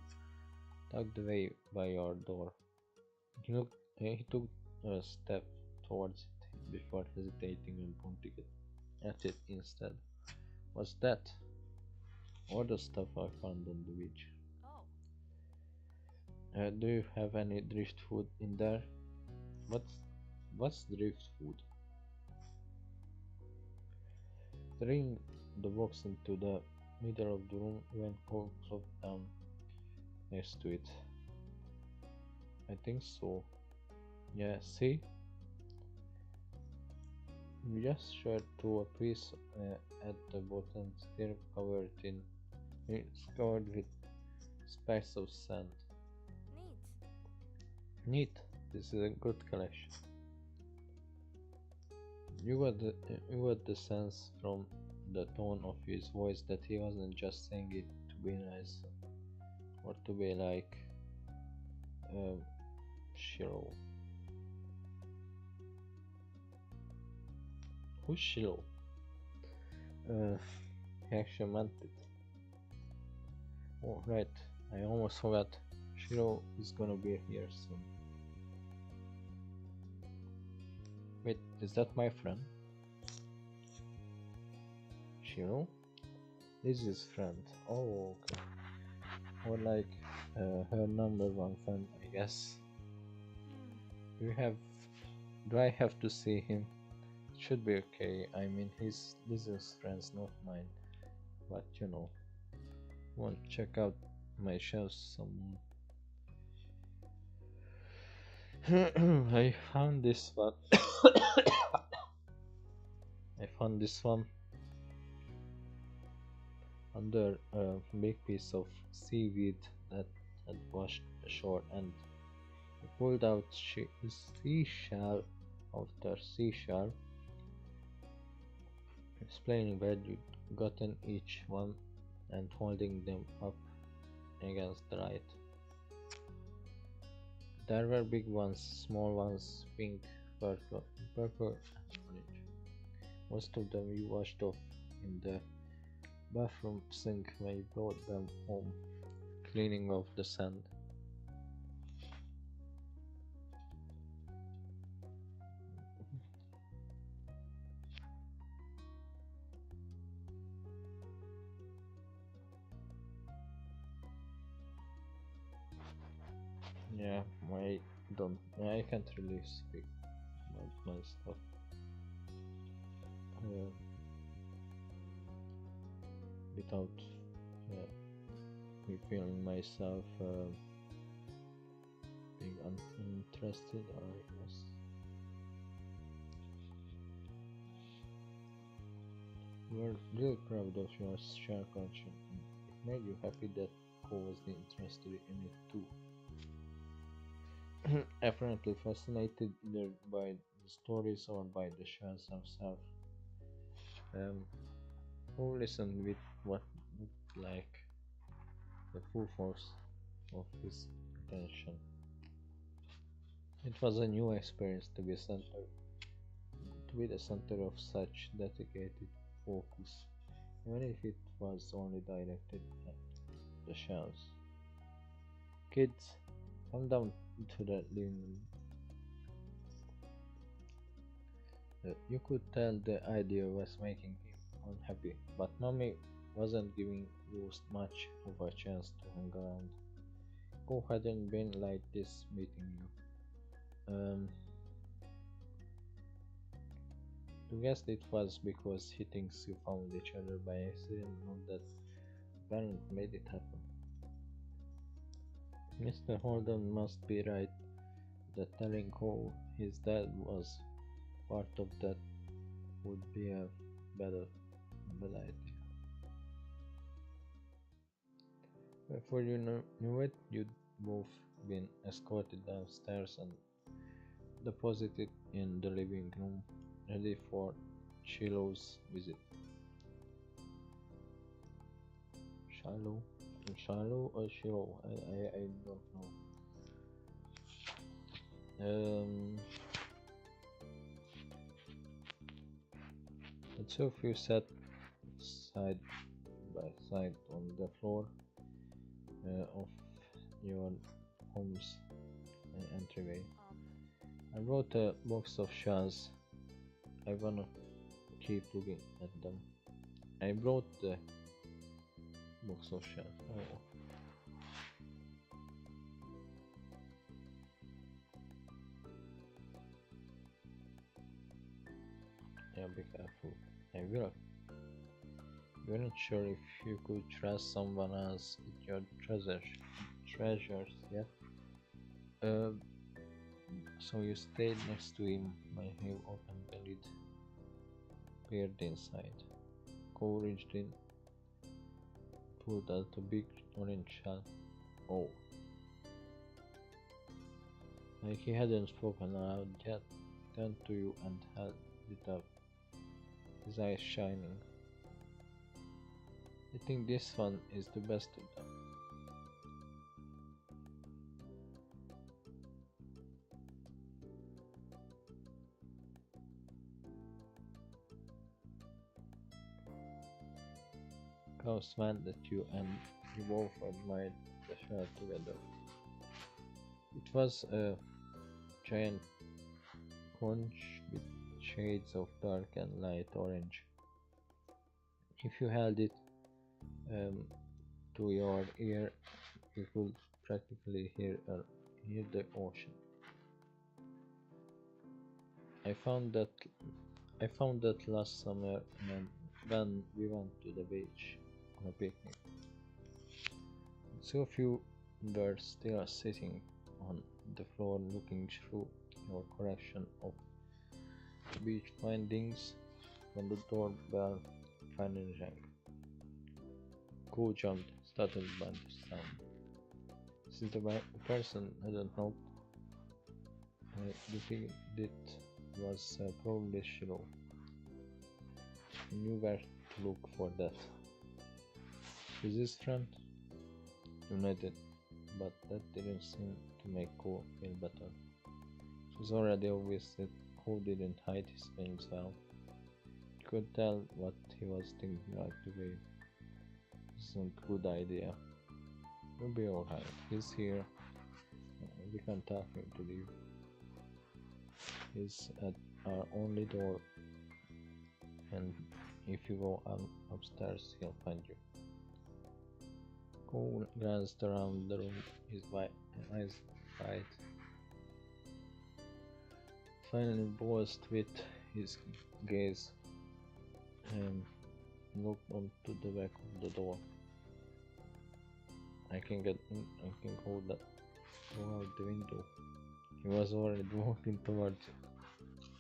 tucked away by your door. He took a step towards it before hesitating and pointing at it instead. What's that? All the stuff I found on the beach. Do you have any drift food in there? What's what's drift food? Throwing the box into the middle of the room when Cole plopped down next to it. I think so. Yeah, see? We just shared to a piece at the bottom, still covered in it's covered with specks of sand. Neat. This is a good collection. You got the sense from the tone of his voice that he wasn't just saying it to be nice or to be like Shiro. Who's Shiro? He actually meant it. Oh, right. I almost forgot. Shiro is gonna be here soon. Wait, is that my friend? Shiro? This is friend. Oh, okay. Or like her number one fan, I guess. Do I have to see him? It should be okay. I mean, this is friends, not mine. But you know, want to check out my shelves some more. I found this one. I found this one under a big piece of seaweed that had washed ashore, and I pulled out seashell after seashell, explaining where you'd gotten each one and holding them up against the light. There were big ones, small ones, pink, purple, and orange. Most of them you washed off in the bathroom sink when you brought them home, cleaning off the sand. Yeah, I can't really speak about my stuff. Without me feeling myself being uninterested, I guess. You are really proud of your share culture, and it made you happy that Ko was interested in it too. Apparently fascinated either by the stories or by the shells themselves. Who listened with what looked like the full force of his attention. It was a new experience to be the center of such dedicated focus, even if it was only directed at the shells. Kids, come down to the living room. You could tell the idea was making him unhappy, but Mommy wasn't giving you much of a chance to hang around. Who hadn't been like this meeting you? To guess it was because he thinks you found each other by accident, not that parent made it happen. Mr. Holden must be right that telling who his dad was part of that would be a bad idea. Before you knew it, you'd both been escorted downstairs and deposited in the living room, ready for Shiloh's visit. Shiloh? Shiloh or Shiloh? I don't know. The two of you sat side by side on the floor of your home's entryway. I brought a box of shells. I wanna keep looking at them. I brought the box of shells. Oh. Yeah, be careful. I will. You weren't sure if you could trust someone else with your treasures yet. So you stayed next to him when he opened the lid, peered inside. Cole reached in, pulled out a big orange shell. Oh. Like he hadn't spoken aloud yet, turned to you and held it up, his eyes shining. I think this one is the best of them. Carl smiled at you and you both admired the shell together. It was a giant conch with shades of dark and light orange. If you held it to your ear, you could practically hear the ocean. I found that last summer when we went to the beach on a picnic. So few were still sitting on the floor looking through your collection of beach findings when the doorbell finally rang. Cole jumped, startled by the sound. Since the person hadn't knocked, the thing that was probably Shiloh. He knew where to look for that. Is his friend? You nodded, but that didn't seem to make Cole feel better. It was already obvious that Cole didn't hide his feelings well. You could tell what he was thinking right away. This isn't a good idea. You'll be alright. He's here. We can tell him to leave. He's at our only door, and if you go upstairs, he'll find you. Cole glanced around the room, his eyes wide. Finally paused with his gaze and looked onto the back of the door. I can hold that. Go out the window. He was already walking towards you.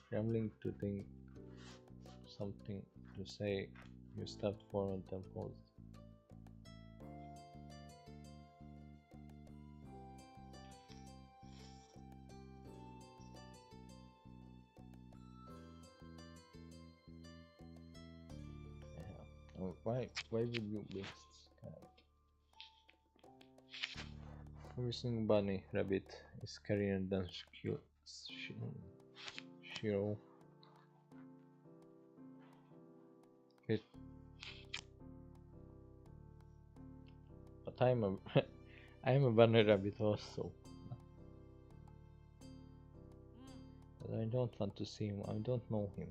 Trembling to think something to say, you stepped forward and paused. Yeah. Why would you be scared? Missing bunny rabbit is scarier than Shiro. It, but I'm a I'm a bunny rabbit also. But I don't want to see him. I don't know him.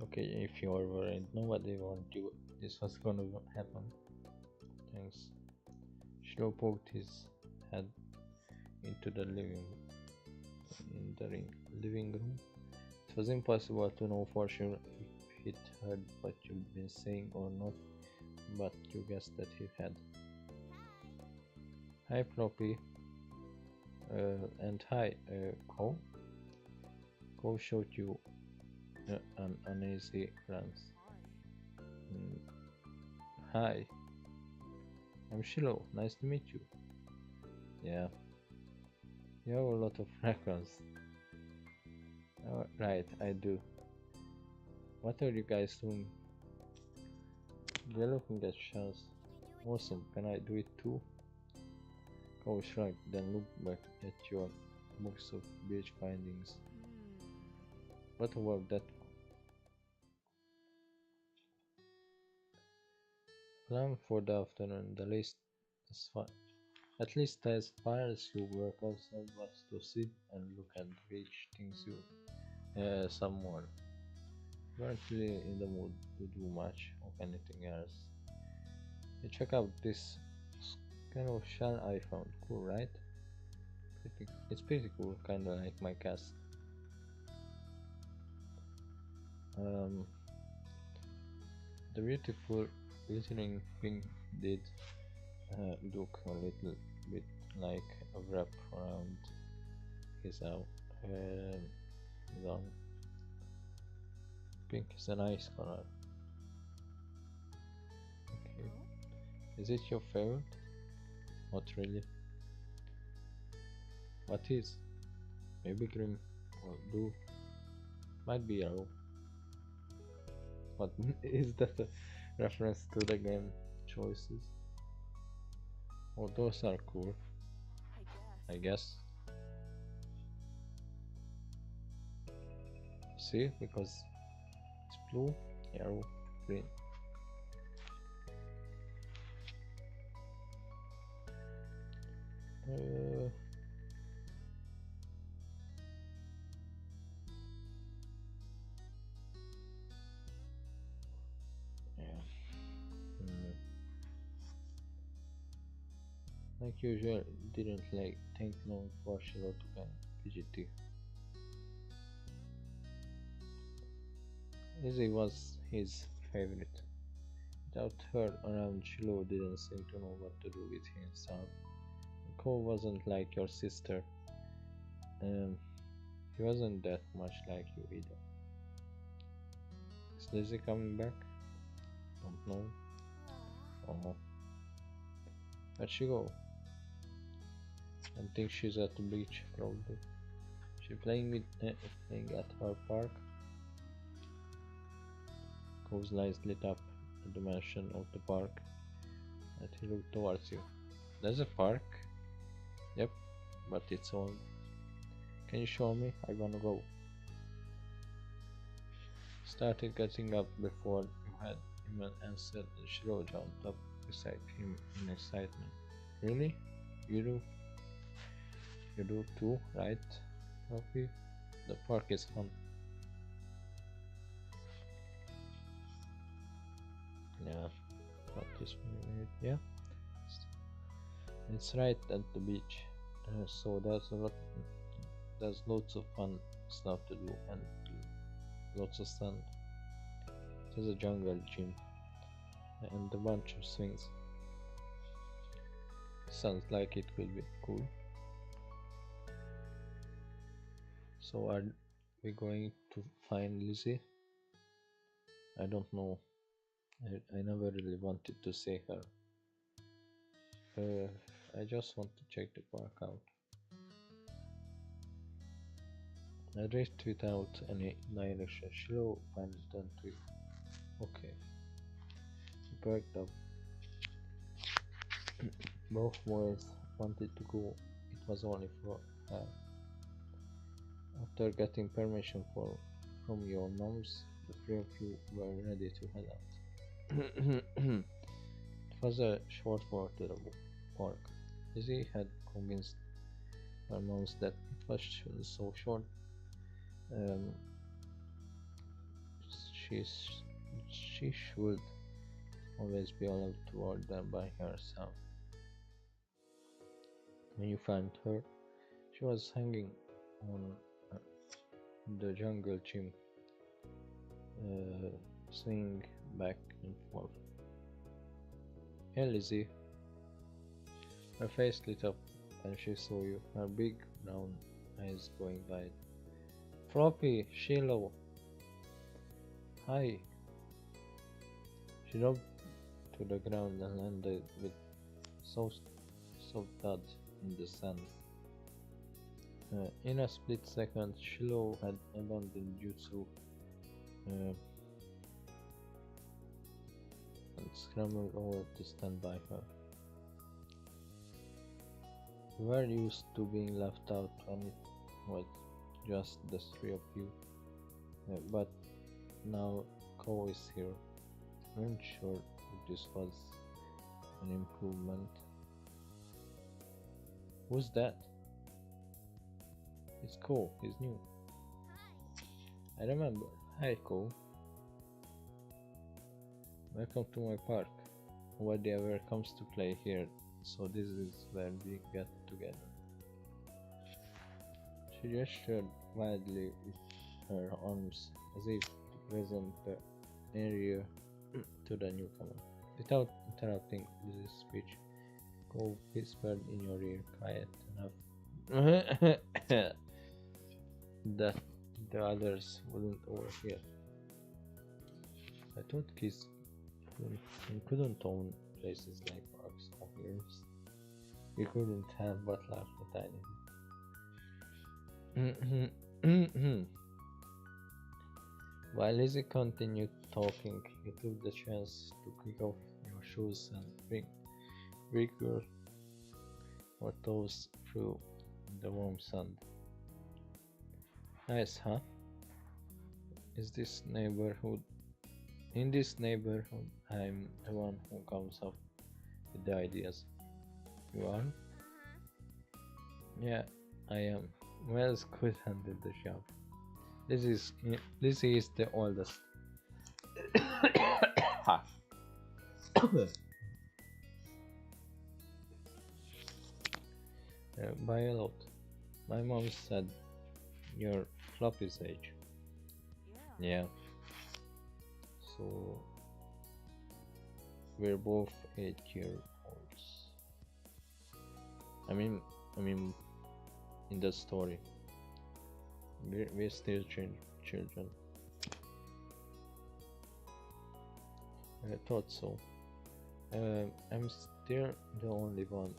Okay, if you are worried, nobody warned you this was gonna happen. Thanks. Shiro poked his head into the living room. It was impossible to know for sure if he'd heard what you'd been saying or not, but you guessed that he had. Hi Floppy, and hi Cole. Cole showed you an uneasy glance. Hi, I'm Shiloh. Nice to meet you. Yeah, you have a lot of records. Right, I do. What are you guys doing? We're looking at shells. Awesome, can I do it too? Cow shrugged, then looked back at your books of beach findings. What about that plan for the afternoon? The list is fine. At least as far as you work outside was to sit and look at the beach things you someone weren't really in the mood to do much of anything else. You check out this kind of shell I found. Cool, right? It's pretty cool, kinda like my cast. Um, the beautiful glittering pink did look a little bit like a wrap around his arm. Pink is a nice color. Okay. Is it your favorite? Not really. What is? Maybe green or blue. Might be yellow. What is that a reference to the game choices? Oh, those are cool. I guess. See, because it's blue, yellow, green. Uh, yeah. Hmm. Like usual, didn't take long for Shiro to get PGT. Izzy was his favorite. Without her around, Shiloh didn't seem to know what to do with himself. Cole wasn't like your sister. He wasn't that much like you either. Is Lizzie coming back? Don't know. Oh. Where'd she go? I think she's at the beach, probably. She playing at her park. Cole's lights lit up at the mention of the park, and he looked towards you. There's a park? Yep, but it's old. Can you show me? I wanna go. Started getting up before you had even answered, and Shiro jumped up beside him in excitement. Really? You do? You do too, right, Sophie? The park is fun. Yeah, but this minute, yeah. It's right at the beach, so there's lots of fun stuff to do and lots of sun. There's a jungle gym and a bunch of swings. Sounds like it will be cool. So are we going to find Lizzie? I don't know. I never really wanted to see her. I just want to check the park out. I reached without any direction. Shiloh finally turned to you. Okay. He perked up. Both boys wanted to go. It was only for her. After getting permission from your moms, the three of you were ready to head out. It was a short walk to the park. Lizzie had convinced her moms that it was so short. Um, she should always be allowed to order by herself. When you found her, she was hanging on the jungle gym, swinging back and forth. Hey Lizzie. Her face lit up when she saw you, her big brown eyes going wide. Floppy, Shiloh. Hi. She dropped to the ground and landed with soft, soft thud in the sand. In a split second, Shiloh had abandoned Jutsu and scrambled over to stand by her. We were used to being left out when it was just the three of you, but now Ko is here. I weren't sure if this was an improvement. Who's that? It's Ko, he's new. I remember. Hi Ko. Welcome to my park. Nobody ever comes to play here, so this is where we get together. She gestured wildly with her arms as if to present the area to the newcomer. Without interrupting this speech, Ko whispered in your ear quiet enough that the others wouldn't overhear. I thought kids couldn't own places like parks or yours. We couldn't have but laughed at anything. While Lizzie continued talking, you took the chance to kick off your shoes and break your toes through the warm sand. Nice, huh? In this neighborhood, I'm the one who comes up with the ideas. You are? Yeah, I am. Wells could handle the job. Lizzie is the oldest. By a lot. My mom said you're Floppy's age. Yeah. So we're both 8-year-olds. I mean, in the story, we're still children. I thought so. I'm still the only one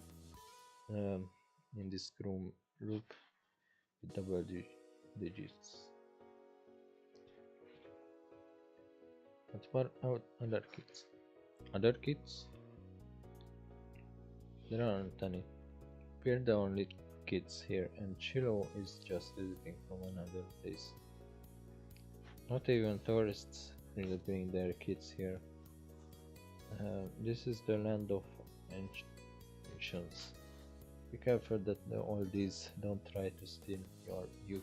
in this group with double digits. But what about other kids? Other kids? There aren't any. We're the only kids here, and Chilo is just visiting from another place. Not even tourists really bring their kids here. This is the land of ancients. Be careful that the oldies don't try to steal your youth.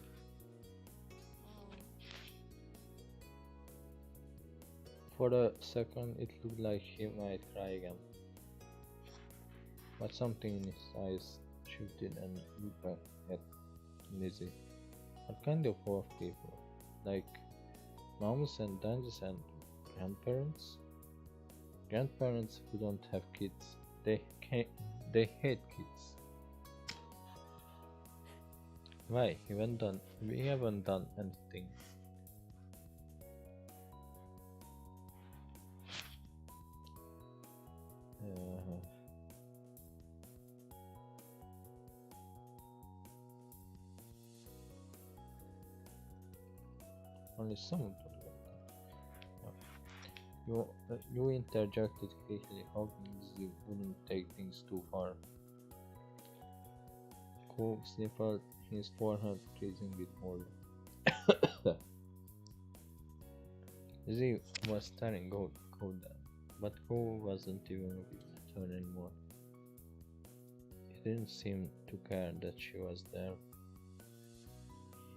For a second, it looked like he might cry again. But something in his eyes shifted and looked back at Lizzie. What kind of old people? Like moms and dads and grandparents? Grandparents who don't have kids. They hate kids. Why? We haven't done anything. Only someone told that. You interjected quickly, hoping you wouldn't take things too far. Ko sniffled his forehead, freezing it more. Lizzie was staring Ko down, but Ko wasn't even looking at her anymore. He didn't seem to care that she was there.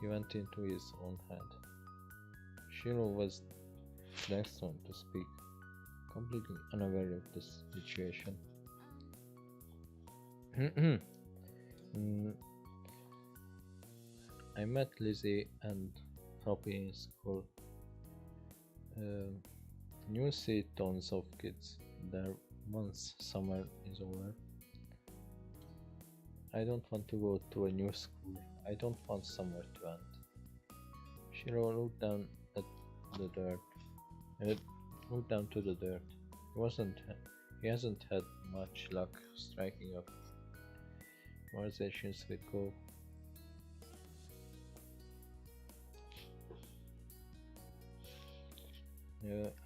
He went into his own head. Shiro was the next one to speak, completely unaware of the situation. I met Lizzie and Floppy in school. You see tons of kids there once summer is over. I don't want to go to a new school. I don't want summer to end. Shiro looked down at the dirt. Looked down to the dirt. Wasn't he hasn't had much luck striking up conversations with Go.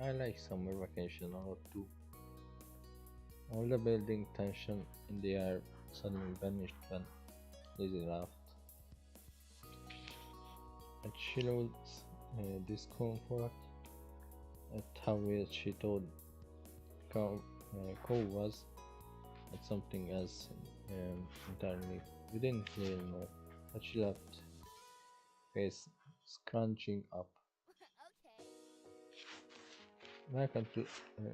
I like summer vacation a lot too. All the building tension in the air suddenly vanished when Lizzie laughed. At Shiloh's discomfort at how weird she thought Cole was at something else entirely. We didn't really know, but she left, face scrunching up. Welcome to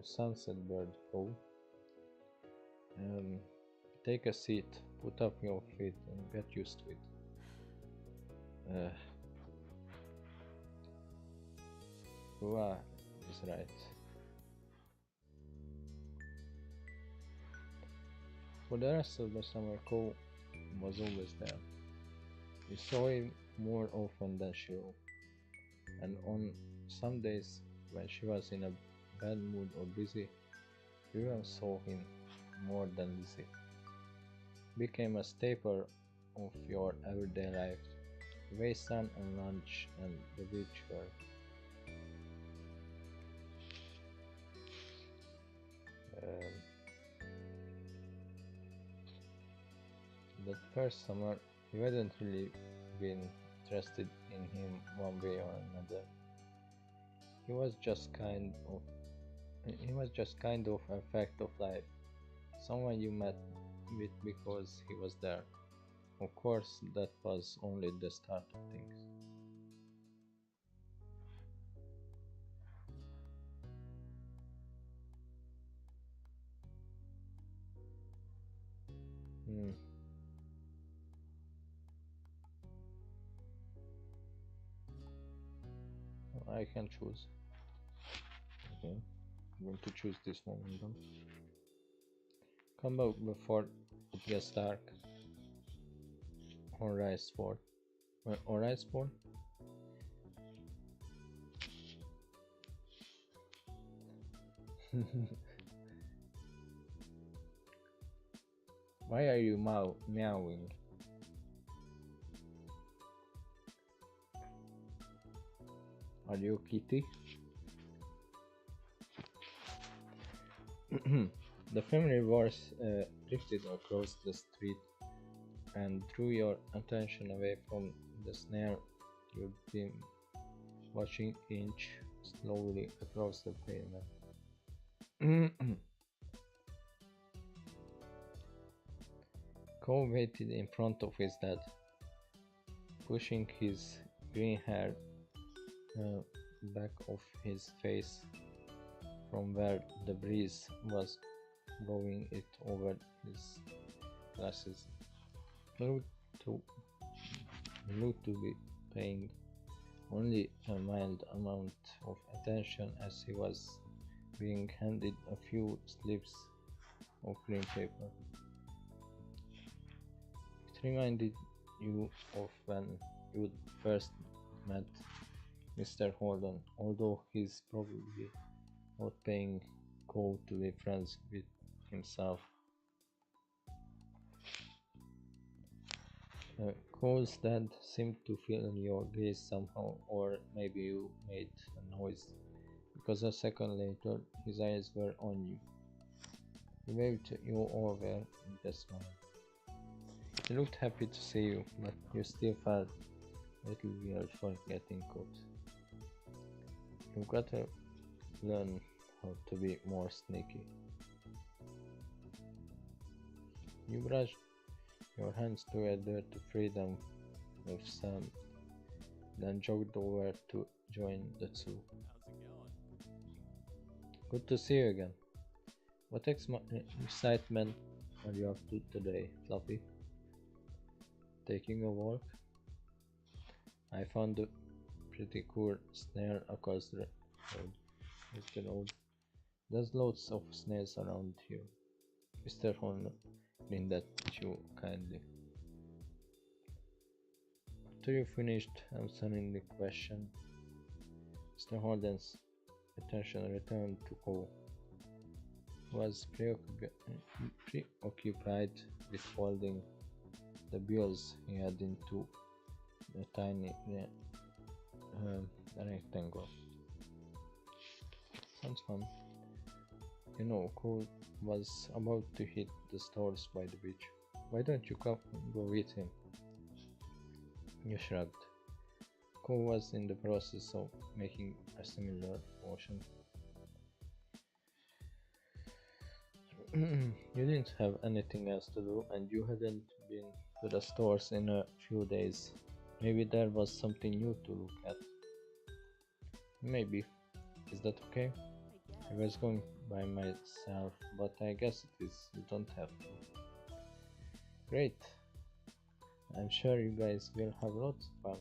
Sunset Bird Cove. Um, Take a seat, put up your feet, and get used to it. Uh, Hua is right. For the rest of the summer, Cole was always there. We saw him more often than Shiro, and on some days when she was in a bad mood or busy, we even saw him more than Lizzie. Became a staple of your everyday life. Wasteland and lunch and the beach were. Um, that first summer, we hadn't really been interested in him one way or another. He was just kind of a fact of life, someone you met with because he was there. Of course, that was only the start of things. Hmm, I can choose. Okay, I'm going to choose this one then. Come back before it gets dark. Or rise for. Or rise for. Why are you meowing? Are you a kitty? The family was drifted across the street and drew your attention away from the snare you'd been watching inch slowly across the pavement. Cole waited in front of his dad, pushing his green hair back of his face from where the breeze was blowing it over his glasses. He looked to be paying only a mild amount of attention as he was being handed a few slips of green paper. It reminded you of when you first met Mr. Holden, although he's probably not paying Cole to be friends with himself. Cole's dad seemed to feel your gaze somehow, or maybe you made a noise, because a second later his eyes were on you. He waved you over with a smile. He looked happy to see you, but you still felt a little weird for getting caught. You've got to learn how to be more sneaky. You brushed your hands together to free them of sand, then jogged over to join the two. Good to see you again. What excitement are you up to today, Fluffy? Taking a walk? I found a pretty cool snare across the road. There's lots of snares around here. Mr. Horn grinned at you kindly. After you finished answering the question, Mr. Holden's attention returned to Cole. was preoccupied with folding the bills he had into a tiny rectangle. Sounds fun. Cole was about to hit the stores by the beach. Why don't you go with him? You shrugged. Cole was in the process of making a similar motion. You didn't have anything else to do, and you hadn't been to the stores in a few days. Maybe there was something new to look at. Maybe. Is that okay? I was going by myself, but I guess it is. You don't have to. Great. I'm sure you guys will have lots of fun.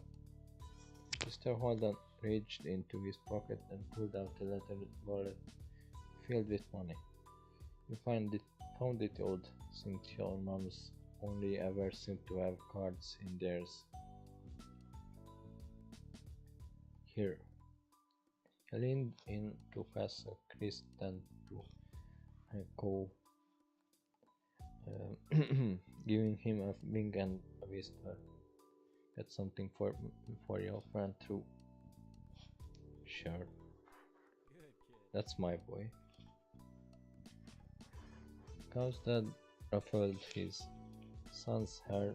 Mr. Holden reached into his pocket and pulled out a leather wallet filled with money. You found it odd, since your moms only ever seem to have cards in theirs. Here. He leaned in to pass a crisp then to Cole, giving him a wink and a whisper. Get something for your friend too. Sure. That's my boy. Cole's dad ruffled his son's hair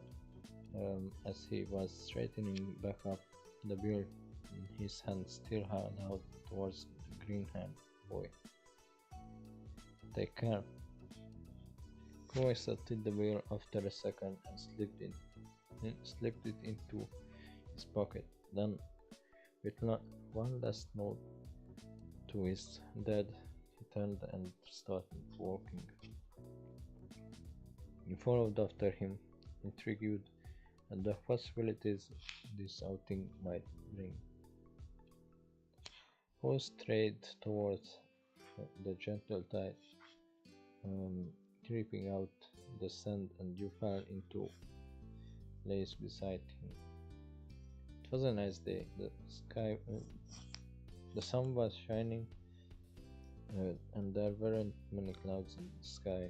as he was straightening back up the bill in his hand, still held out towards the green-haired boy. Take care. Cole accepted the bill after a second and slipped it into his pocket. Then, with one last note to his dad, he turned and started walking. He followed after him, intrigued at the possibilities this outing might bring. Cole strayed towards the gentle tide, creeping out the sand, and you fell into place beside him. It was a nice day. The sun was shining, and there weren't many clouds in the sky.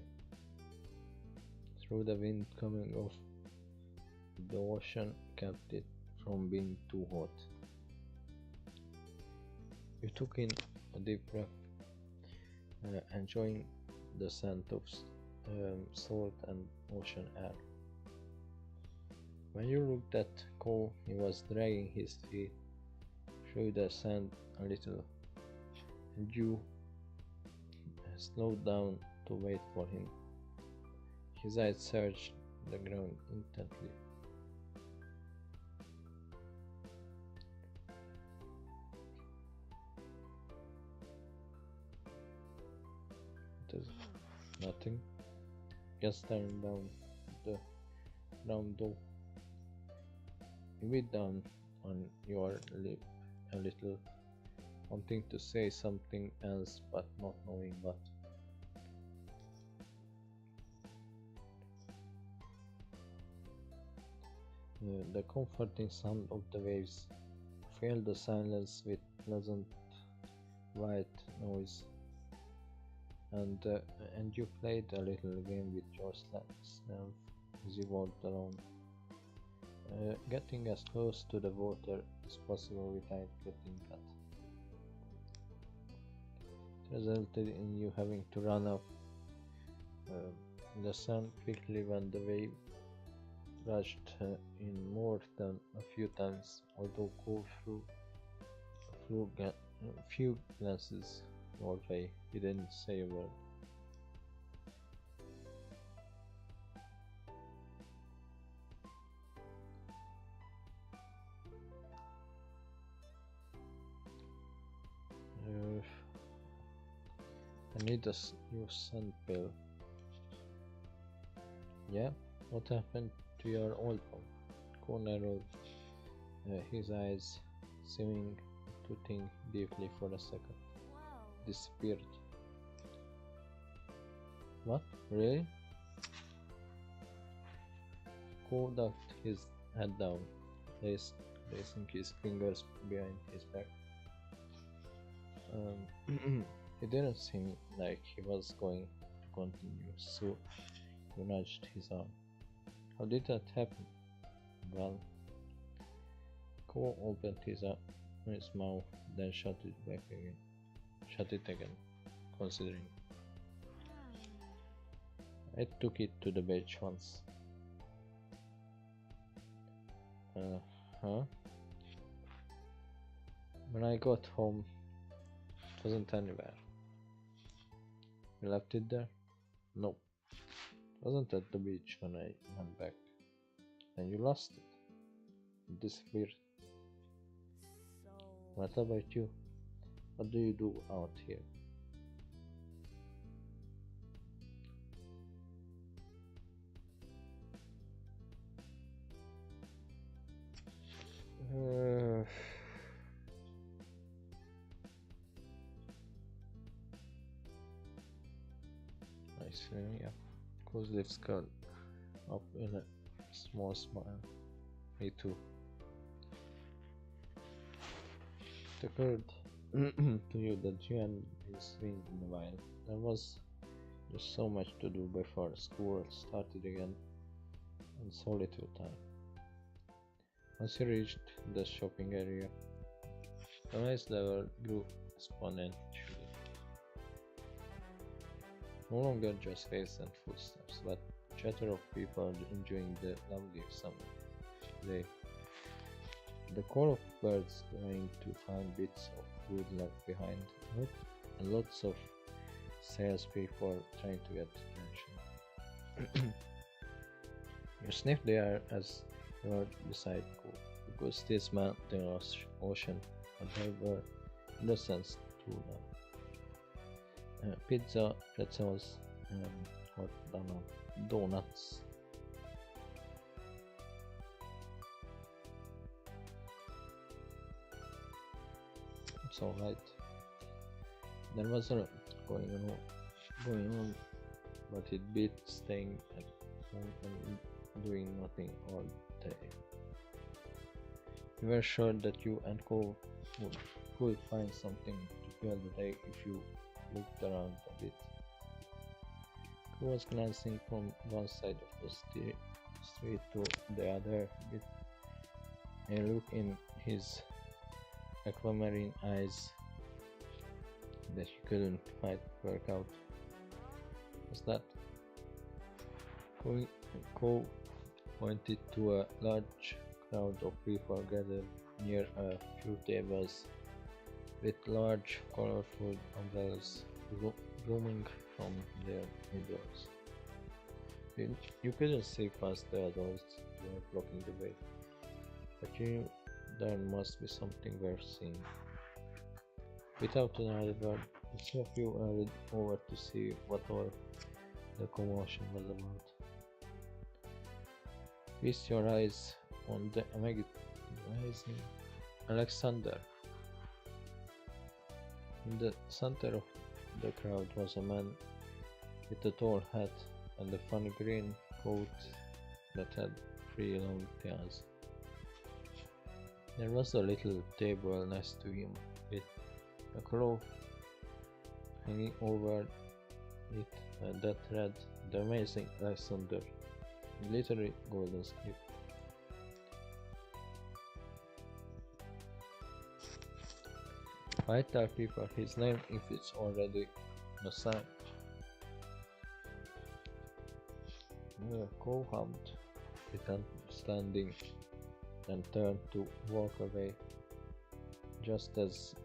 Through the wind coming off the ocean kept it from being too hot. You took in a deep breath, enjoying the scent of salt and ocean air. When you looked at Cole, he was dragging his feet through the sand a little, and you slowed down to wait for him. His eyes searched the ground intently. It is nothing. Just staring down the ground though. You bit down on your lip a little, wanting to say something else but not knowing what. The comforting sound of the waves filled the silence with pleasant white noise, and you played a little game with yourself as you walked along, getting as close to the water as possible without getting cut. It resulted in you having to run up the sand quickly when the wave rushed in more than a few times, although Cole threw a few glances your way. He didn't say a word. I need a new sand pill. Yeah? What happened to your old one? Cole narrowed his eyes, seeming to think deeply for a second. Disappeared. What? Really? Cole ducked his head down, placing his fingers behind his back. It didn't seem like he was going to continue, so he nudged his arm. How did that happen? Well, Ko opened his mouth, then shut it back again. Shut it again, considering. I took it to the beach once. Huh? When I got home, it wasn't anywhere. You left it there? Nope. It wasn't at the beach when I went back. And you lost it. It disappeared. What about you? What do you do out here? Nice feeling, yeah. Close lifts curl up in a small smile. Me too. It occurred to you that you hadn't been seen in a while. There was just so much to do before school started again, and so little time. Once you reached the shopping area, the noise level grew exponentially. No longer just faces and footsteps, but chatter of people enjoying the lovely summer day. The call of birds trying to find bits of food left behind, and lots of salespeople trying to get attention. You sniffed the air as you were beside Cool. You could still smell the ocean, but there were no sense to them. Pizza, pretzels, and hot donuts. It's alright. There was a lot going on, but it beat staying at home and doing nothing all day. You were sure that you and Cole could find something to fill the day if you looked around a bit. He was glancing from one side of the street to the other with a look in his aquamarine eyes that he couldn't quite work out. What's that? Cole pointed to a large crowd of people gathered near a few tables with large colorful umbrellas blooming from their windows. You couldn't see past the adults who were blocking the way, but you knew there must be something worth seeing. Without another word, the two of you hurried over to see what all the commotion was about. Feast your eyes on the amazing Alexander. In the center of the crowd was a man with a tall hat and a funny green coat that had 3 long tails. There was a little table next to him with a cloth hanging over it that read "The Amazing Alexander" in glittery golden script. I tell people his name if it's already on the sign. Cole hummed, pretended standing, and turned to walk away, just as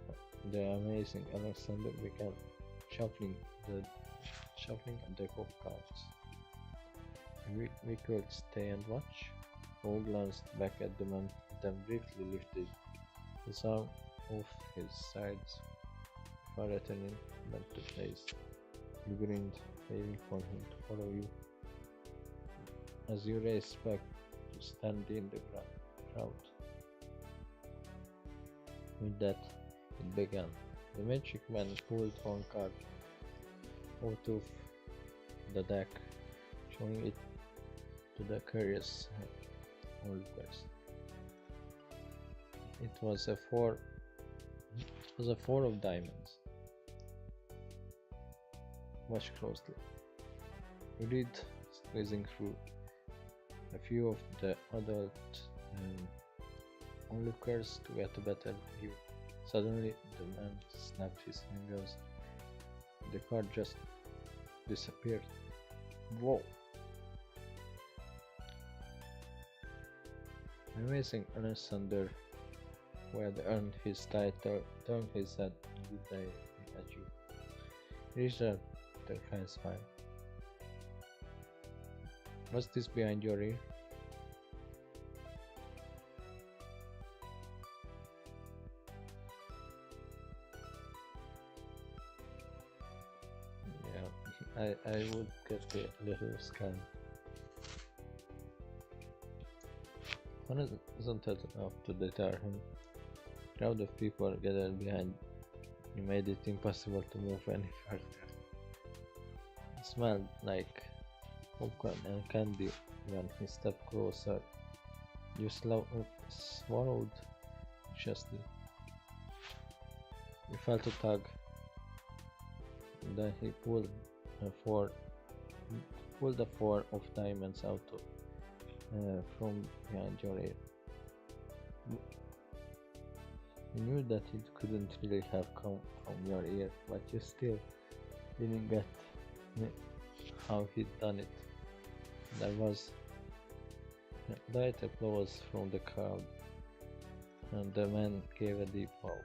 the amazing Alexander began shuffling a deck of cards. We could stay and watch. Cole glanced back at the man, then briefly lifted his arm off his sides before returning them to place. You grinned, waving for him to follow you as you raced back to stand in the crowd. With that, it began. The magic man pulled one card out of the deck, showing it to the curious onlookers. It was a four of diamonds. Watch closely. Reed squeezing through a few of the adult onlookers to get a better view. Suddenly, the man snapped his fingers. The car just disappeared. Whoa! Amazing Alexander, who had earned his title, turned his head and looked at you. Richard, the kind smile. What's this behind your ear? Yeah, I would get a little scan. Wasn't that enough to deter him? A crowd of people gathered behind. He made it impossible to move any further. It smelled like popcorn and candy when he stepped closer. You swallowed viciously. You felt a tug. Then he pulled a four of diamonds out from behind your ear. You knew that it couldn't really have come from your ear, but you still didn't get how he'd done it. There was light applause from the crowd, and the man gave a deep bow.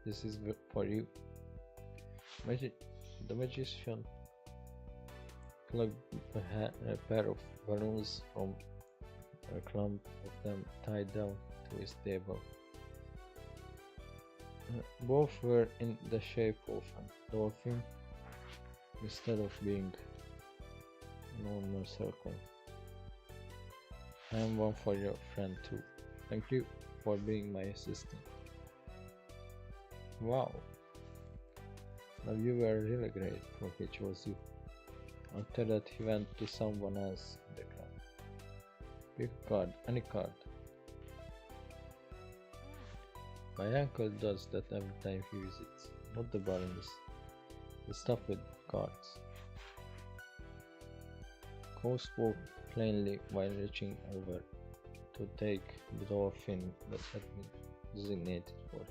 This is for you. The magician plucked a pair of balloons from a clump of them tied down to his table. Both were in the shape of a dolphin instead of being a normal circle. I am one for your friend too. Thank you for being my assistant. Wow. Now you were really great for he chose you. After that he went to someone else in the crowd. Pick a card, any card. My uncle does that every time he visits. Not the balloons. The stuff with cards. Cole spoke plainly while reaching over to take the dolphin that had been designated for him.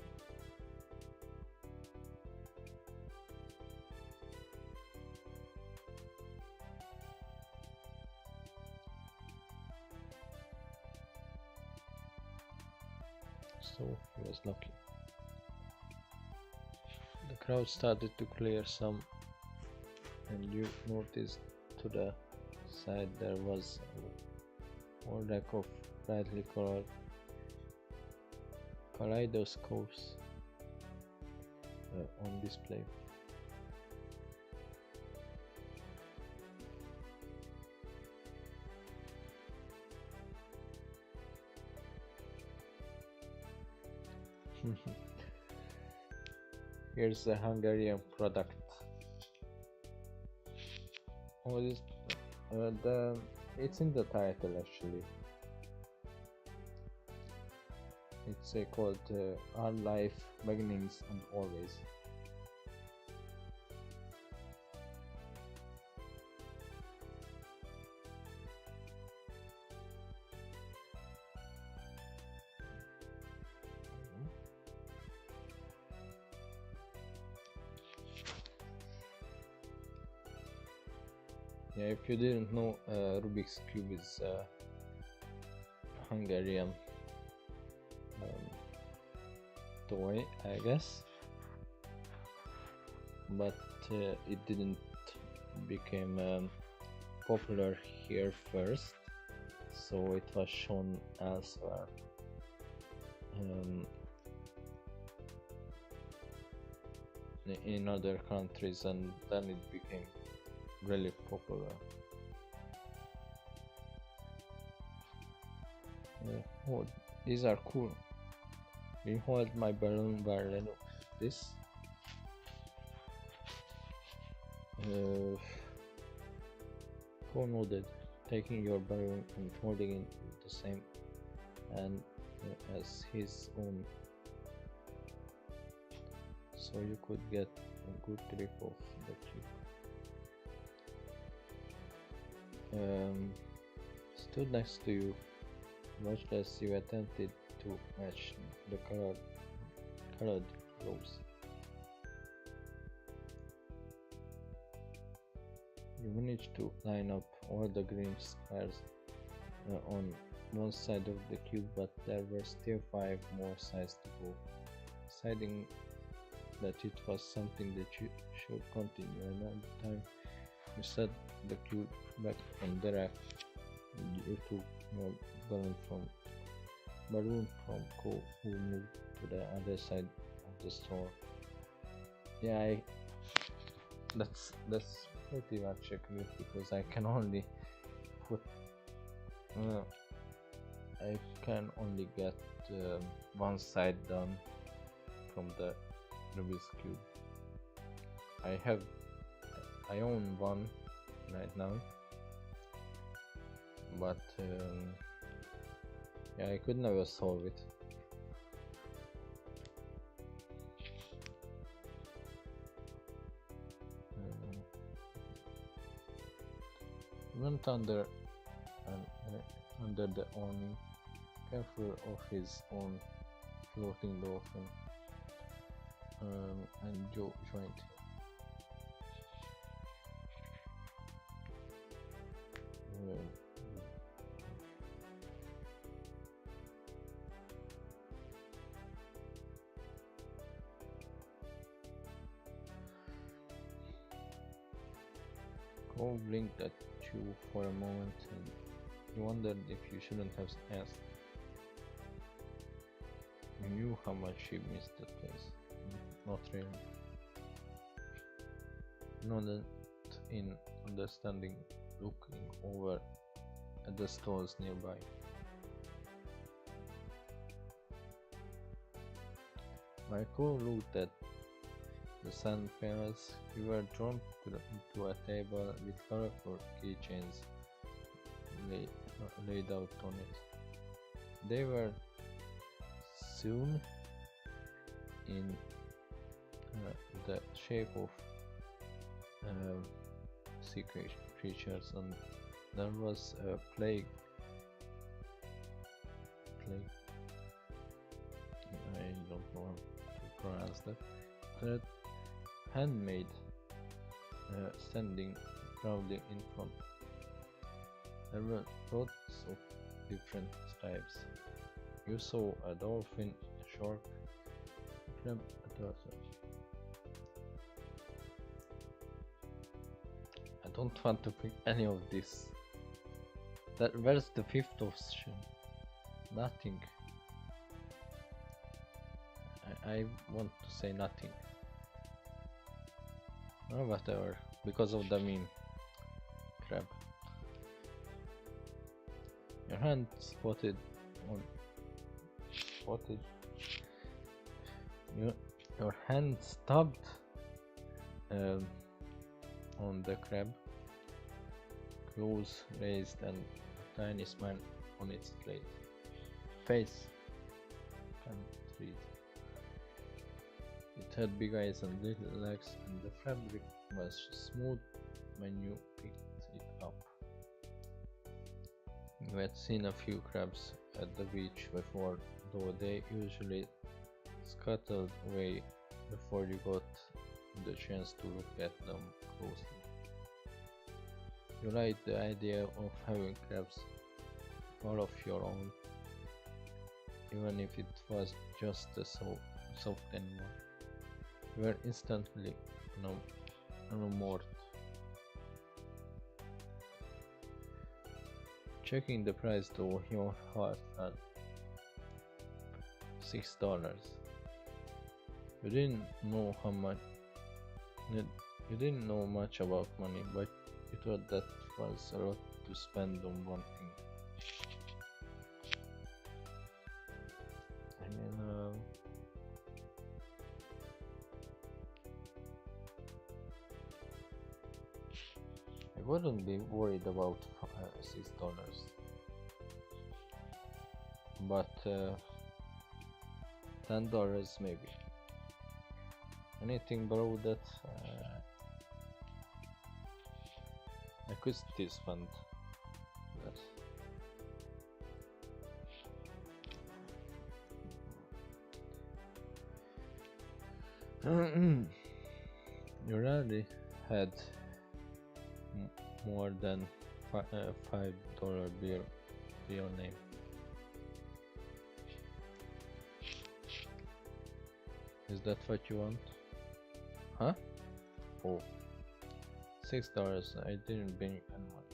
So he was lucky. The crowd started to clear some, and you noticed to the side there was a whole rack of brightly colored kaleidoscopes on display. Here's a Hungarian product. Oh, this, it's in the title actually. It's called Our Life, Beginnings and Always. Yeah, if you didn't know, Rubik's Cube is Hungarian toy, I guess, but it didn't become popular here first, so it was shown elsewhere. In other countries, and then it became really popular. Oh, these are cool. You hold my balloon while this. Cole nodded, taking your balloon and holding it with the same hand as his own, so you could get a good grip of the tube. stood next to you, much less you attempted to match the colored gloves. You managed to line up all the green squares on one side of the cube, but there were still 5 more sides to go. Deciding that it was something that you should continue another time, you set the cube back on the rack. You took your balloon from Ko, who moved to the other side of the store. Yeah, that's pretty much accurate because I can only put I can only get one side done from the Rubik's Cube. I own one right now, but yeah, I could never solve it. Went under the awning, careful of his own floating dolphin, and Joe joined him. Cole blinked at you for a moment and you wondered if you shouldn't have asked. You knew how much he missed that place. Not really. Nodded in understanding, looking over at the stores nearby. While Cole looked at the sun panels, you were drawn to a table with colorful keychains laid out on it. They were sewn in the shape of sea creatures, and there was a plague. I don't know how to pronounce that. Handmade, standing proudly in front. There were lots of different types. You saw a dolphin, a shark, a crab, a turtle. I don't want to pick any of this. Where's the fifth option? Nothing. I want to say nothing. Oh, whatever, because of the meme. Crap. Your hand spotted. Your hand stubbed on the crab. Claws raised and a tiny smile on its face. Can't read. It had big eyes and little legs, and the fabric was smooth when you picked it up. You had seen a few crabs at the beach before, though they usually scuttled away before you got the chance to look at them closely. You liked the idea of having crabs all of your own, even if it was just a soft animal. You were instantly enamored. Checking the price though, your heart had $6. You didn't know how much. You didn't know much about money, but you thought that was a lot to spend on one thing. I mean, I wouldn't be worried about $6, but $10 maybe. Anything below that, I could still spend. You rarely had more than $5 bill to your name. Is that what you want? Huh? Oh, $6. I didn't bring anyone.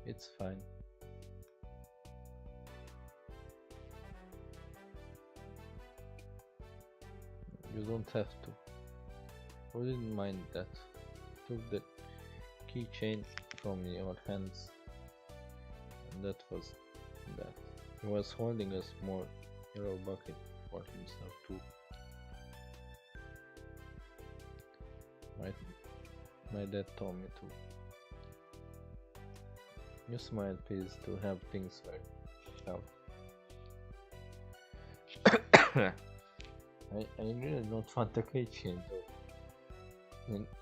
It's fine. You don't have to. I wouldn't mind that. Took the keychain from your hands, and that was that. He was holding a small yellow bucket for himself too. My dad told me to. You smile, please, to have things work out. I really don't want a keychain though.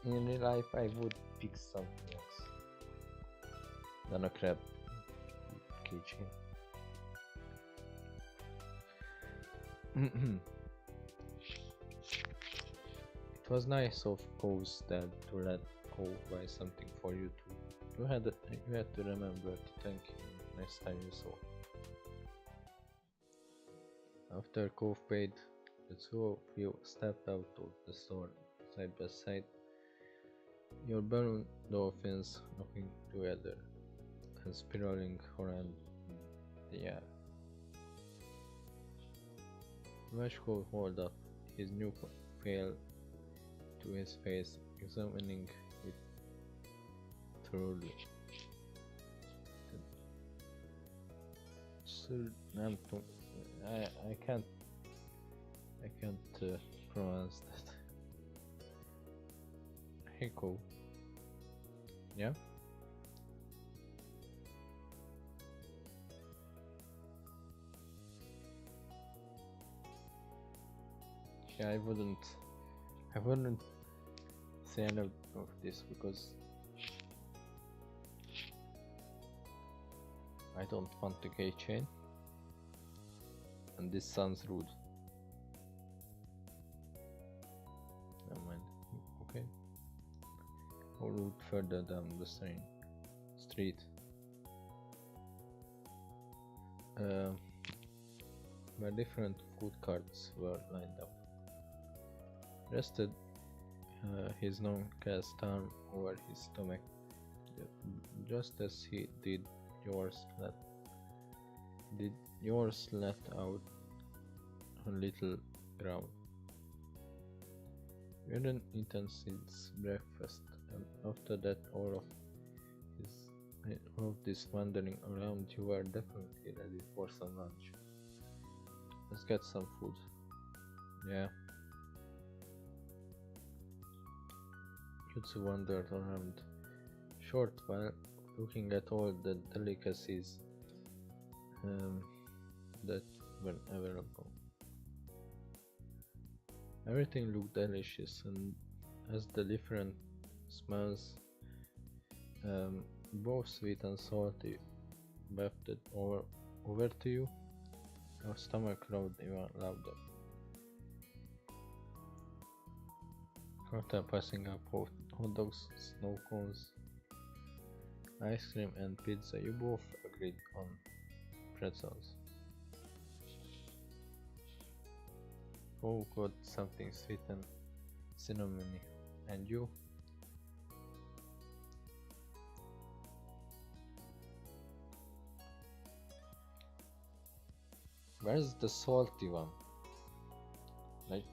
In real life, I would pick something else than a crab keychain. It was nice of Cole's dad to let Cole buy something for you too. You had to remember to thank him next time you saw. After Cole paid, the two of you stepped out of the store side by side, your balloon dolphins knocking together and spiraling around the air. Watch Cole hold up his new pail to his face, examining it thoroughly. I can't pronounce that. Hey Cole. Yeah? Yeah, I wouldn't say any of this because I don't want a keychain, and this sounds rude. Never mind. Okay. I'll look further down the street. Where different food carts were lined up. Rested his non-cast arm over his stomach, just as he did yours. Let out a little growl. You hadn't eaten since breakfast, and after that, all of this wandering around, you were definitely ready for some lunch. Let's get some food. Yeah. Jutsu wandered around, short while looking at all the delicacies that were available. Everything looked delicious, and as the different smells, both sweet and salty, wafted over to you, your stomach growled even louder. After passing up hot dogs, snow cones, ice cream and pizza, you both agreed on pretzels. Cole got something sweet and cinnamony, and you? Where's the salty one? Like,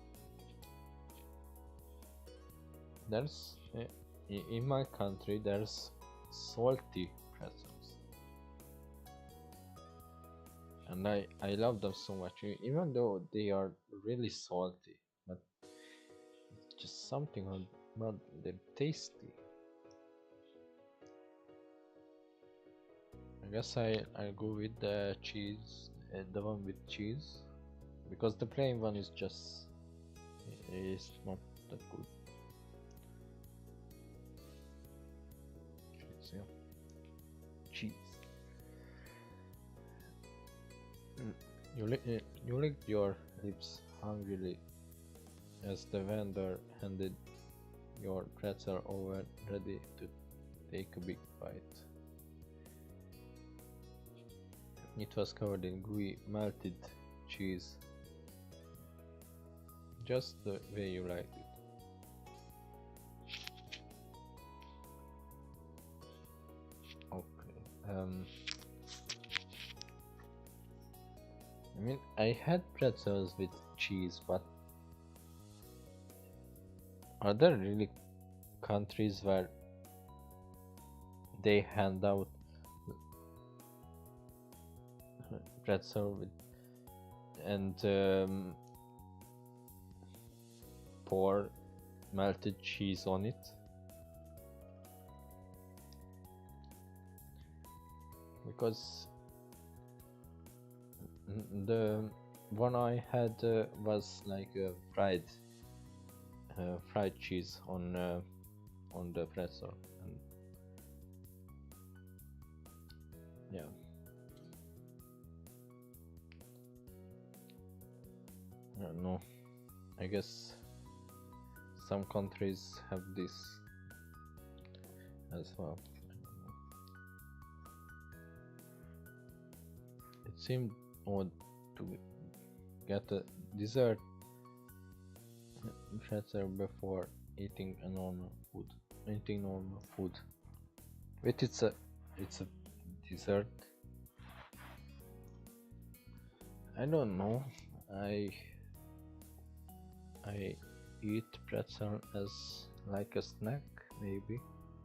there's in my country there's salty pretzels, and I love them so much, even though they are really salty, but it's just something about they're tasty. I guess I'll go with the cheese, the one with cheese, because the plain one is not that good. Cheese, yeah. Cheese. You licked your lips hungrily as the vendor handed your pretzel over, ready to take a big bite. It was covered in gooey, melted cheese, just the way you liked it. Okay. I mean, I had pretzels with cheese, but are there really countries where they hand out pretzel with and pour melted cheese on it? Because the one I had was like fried cheese on the pretzel, and yeah. I don't know. I guess some countries have this as well. It seemed odd to get a dessert pretzel before eating normal food. Wait, it's a dessert. I don't know. I eat pretzel as like a snack, maybe,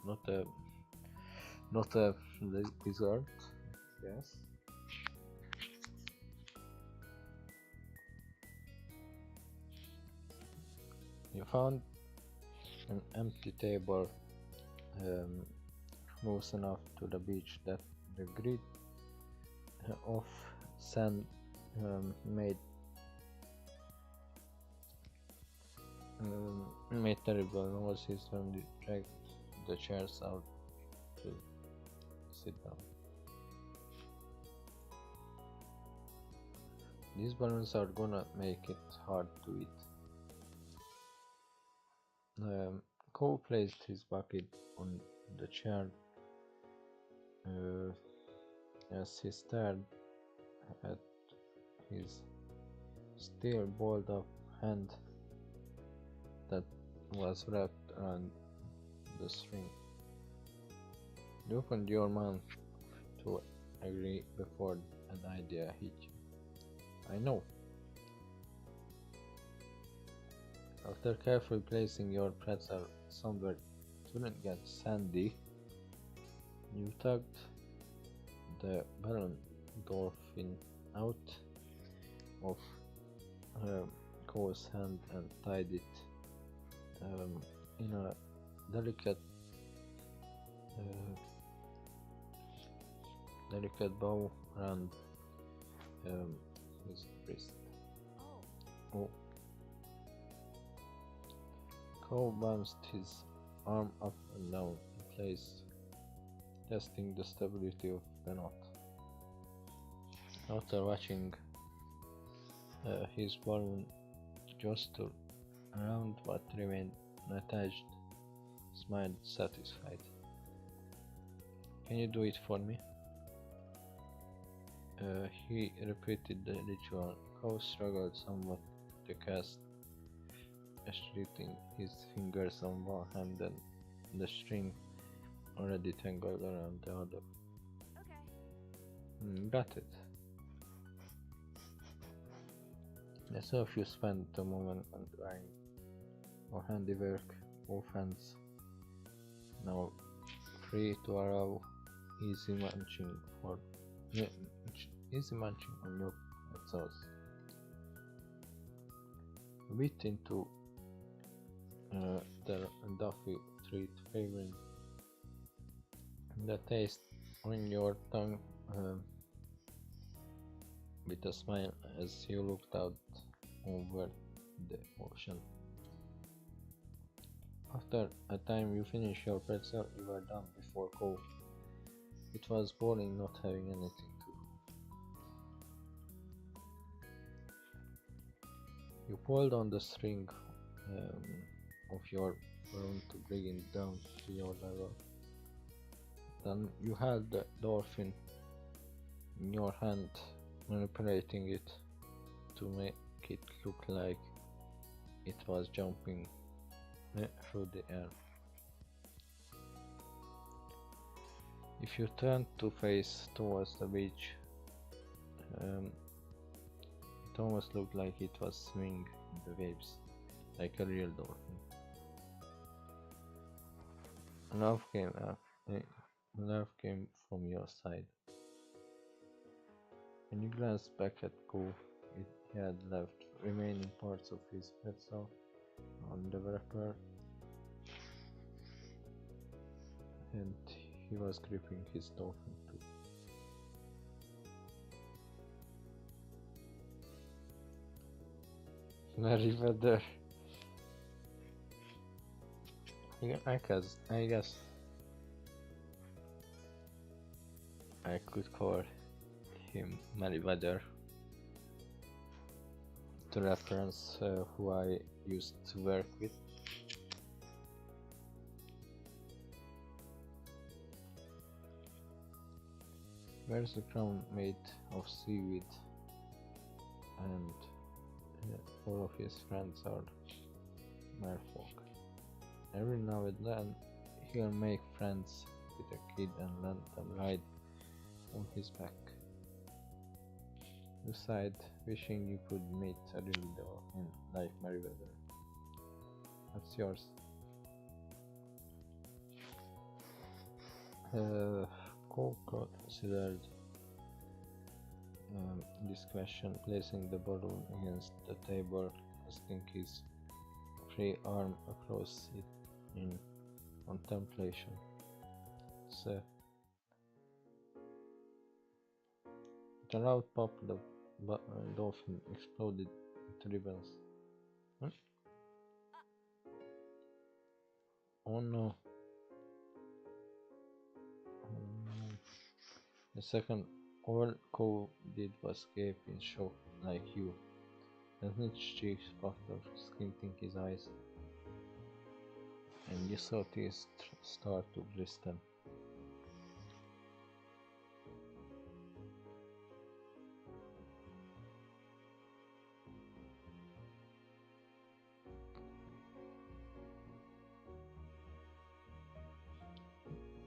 not a dessert. Yes. You found an empty table close enough to the beach that the grid of sand made terrible noises when they dragged the chairs out to sit down. These balloons are gonna make it hard to eat. Cole placed his bucket on the chair as he stared at his still balled up hand that was wrapped around the string. You opened your mouth to agree before an idea hit you. I know. After carefully placing your pretzel somewhere it wouldn't get sandy, you tugged the balloon dolphin out of Cole's hand and tied it in a delicate bow around his wrist. Oh. Cole bounced his arm up and down in place, testing the stability of the knot. After watching his balloon jostle around what remained unattached, smiled satisfied. Can you do it for me? He repeated the ritual. Cole struggled somewhat to cast, restricting his fingers on one hand and the string already tangled around the other. Okay. Got it. I saw if you spent a moment on drawing or handiwork, both hands now free to allow easy munching on your sauce. A bit into the Duffy treat, favoring the taste on your tongue with a smile as you looked out over the ocean. After a time you finished your pretzel, you were done before Cole. It was boring not having anything to do. You pulled on the string of your balloon to bring it down to your level. Then you held the dolphin in your hand, manipulating it to make it look like it was jumping through the air. If you turn to face towards the beach, it almost looked like it was swimming in the waves, like a real dolphin. A laugh came from your side. When you glanced back at Ko, he had left remaining parts of his pretzel on the wrapper, and he was gripping his dolphin too. Merryweather. I guess I could call him Merryweather to reference who I used to work with. Where's the crown made of seaweed, and all of his friends are merfolk. Every now and then he'll make friends with a kid and let them ride on his back. You sighed, wishing you could meet a real dolphin like Merryweather. What's yours? Cole considered this question, placing the balloon against the table, resting his free arm across it in contemplation. So, with a loud pop, the dolphin exploded into ribbons. Oh no! The second, all Cole did was gape in shock like you. Then his cheeks puffed up, squinting his eyes, and you saw tears start to glisten.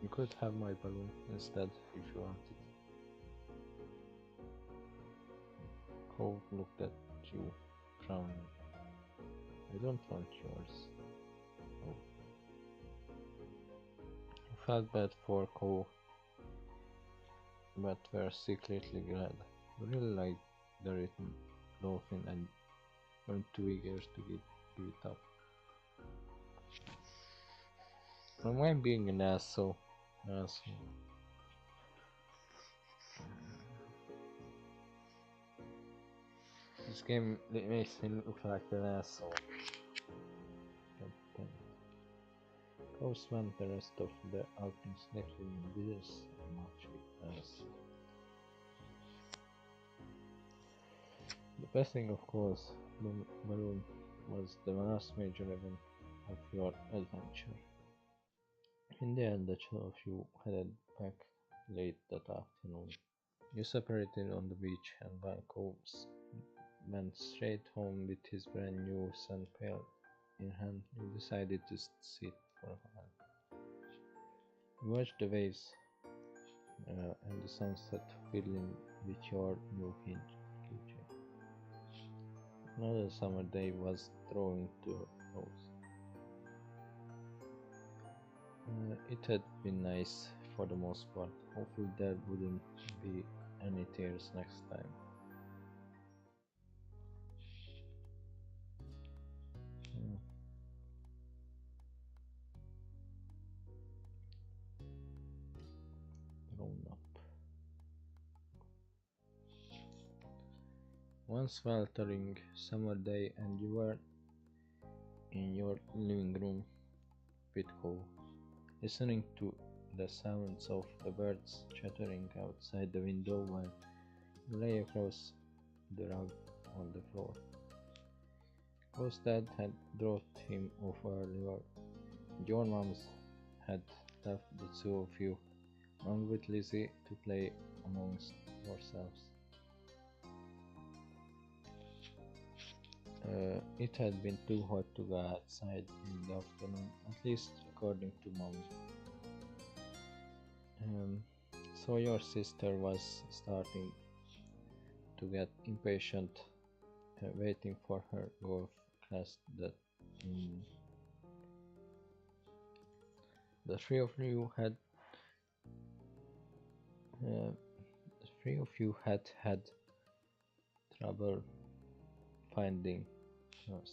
You could have my balloon instead if you wanted. Cole looked at you, frowning. I don't want yours. Oh. You felt bad for Cole, but were secretly glad. You really liked the written dolphin and weren't too eager to give it up. Am I being an asshole? This game makes me look like an asshole. Cole spent the rest of the outing sniffing beers and much ass. The best thing, of course, Balloon, was the last major event of your adventure. In the end, the two of you headed back late that afternoon. You separated on the beach, and while Cole went straight home with his brand new sun pail in hand, you decided to sit for a while. You watched the waves and the sunset fiddling with your new keychain. Another summer day was drawing to a close. It had been nice for the most part. Hopefully there wouldn't be any tears next time. Grown up. One sweltering summer day, and you were in your living room with Cole, listening to the sounds of the birds chattering outside the window while you lay across the rug on the floor. whose dad had dropped him off earlier. Your moms had left the two of you, along with Lizzie, to play amongst yourselves. It had been too hot to go outside in the afternoon, at least according to Mom. Um, so your sister was starting to get impatient, waiting for her golf class that mm, the three of you had uh, the three of you had trouble finding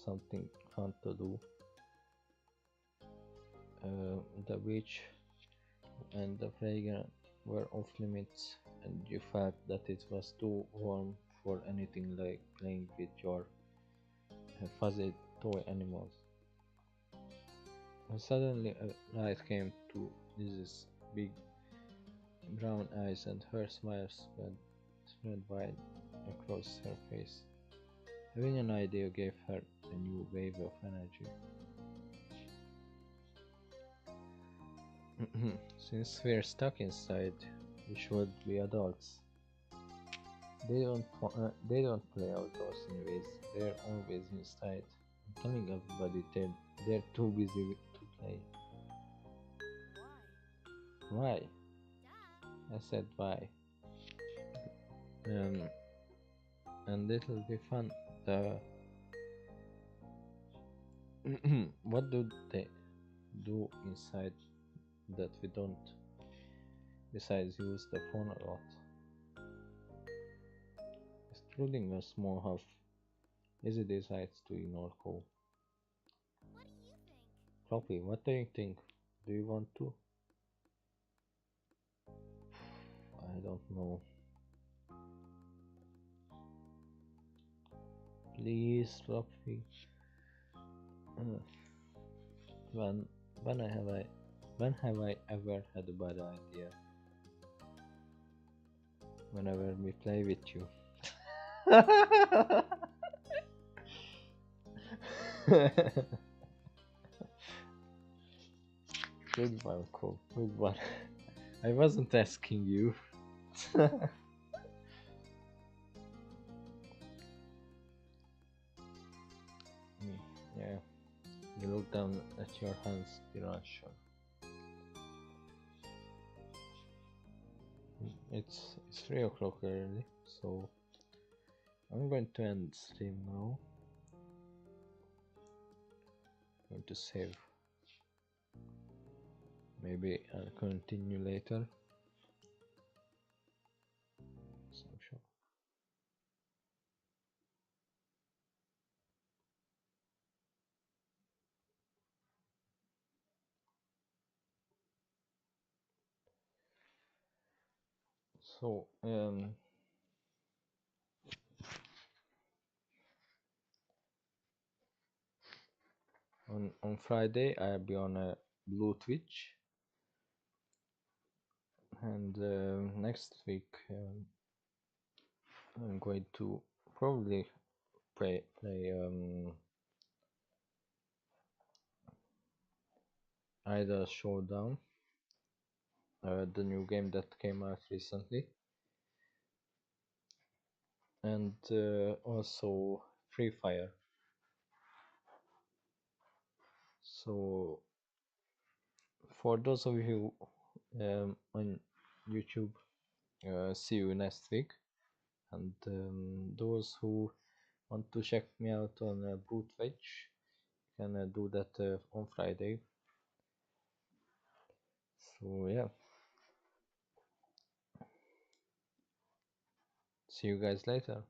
something fun to do. The beach and the playground were off limits, and you felt that it was too warm for anything like playing with your fuzzy toy animals. And suddenly a light came to Liz's big brown eyes, and her smile spread wide across her face. Having an idea gave her a new wave of energy. Since we're stuck inside, we should be adults. They don't play outdoors anyways. They're always inside. I'm telling everybody they're too busy to play.
Why?
Why? I said why. Um, and it'll be fun. The what do they do inside that we don't? Besides, use the phone a lot. Excluding a small half, Lizzie decides to ignore Cole.
What do you think?
Floppy, what do you think? Do you want to? I don't know. Please, Floppy. Uh, when when I have I when have I ever had a bad idea? Whenever we play with you. Good one, Cole. Good one. I wasn't asking you. Yeah. You look down at your hands, you're not sure. It's 3 o'clock early, so I'm going to end stream now. I'm going to save. Maybe I'll continue later. So sure. So on Friday I'll be on a Blue Twitch, and next week I'm going to probably play either Showdown, the new game that came out recently, and also Free Fire. So for those of you on YouTube, see you next week, and those who want to check me out on Blue Twitch can do that on Friday. So yeah, see you guys later.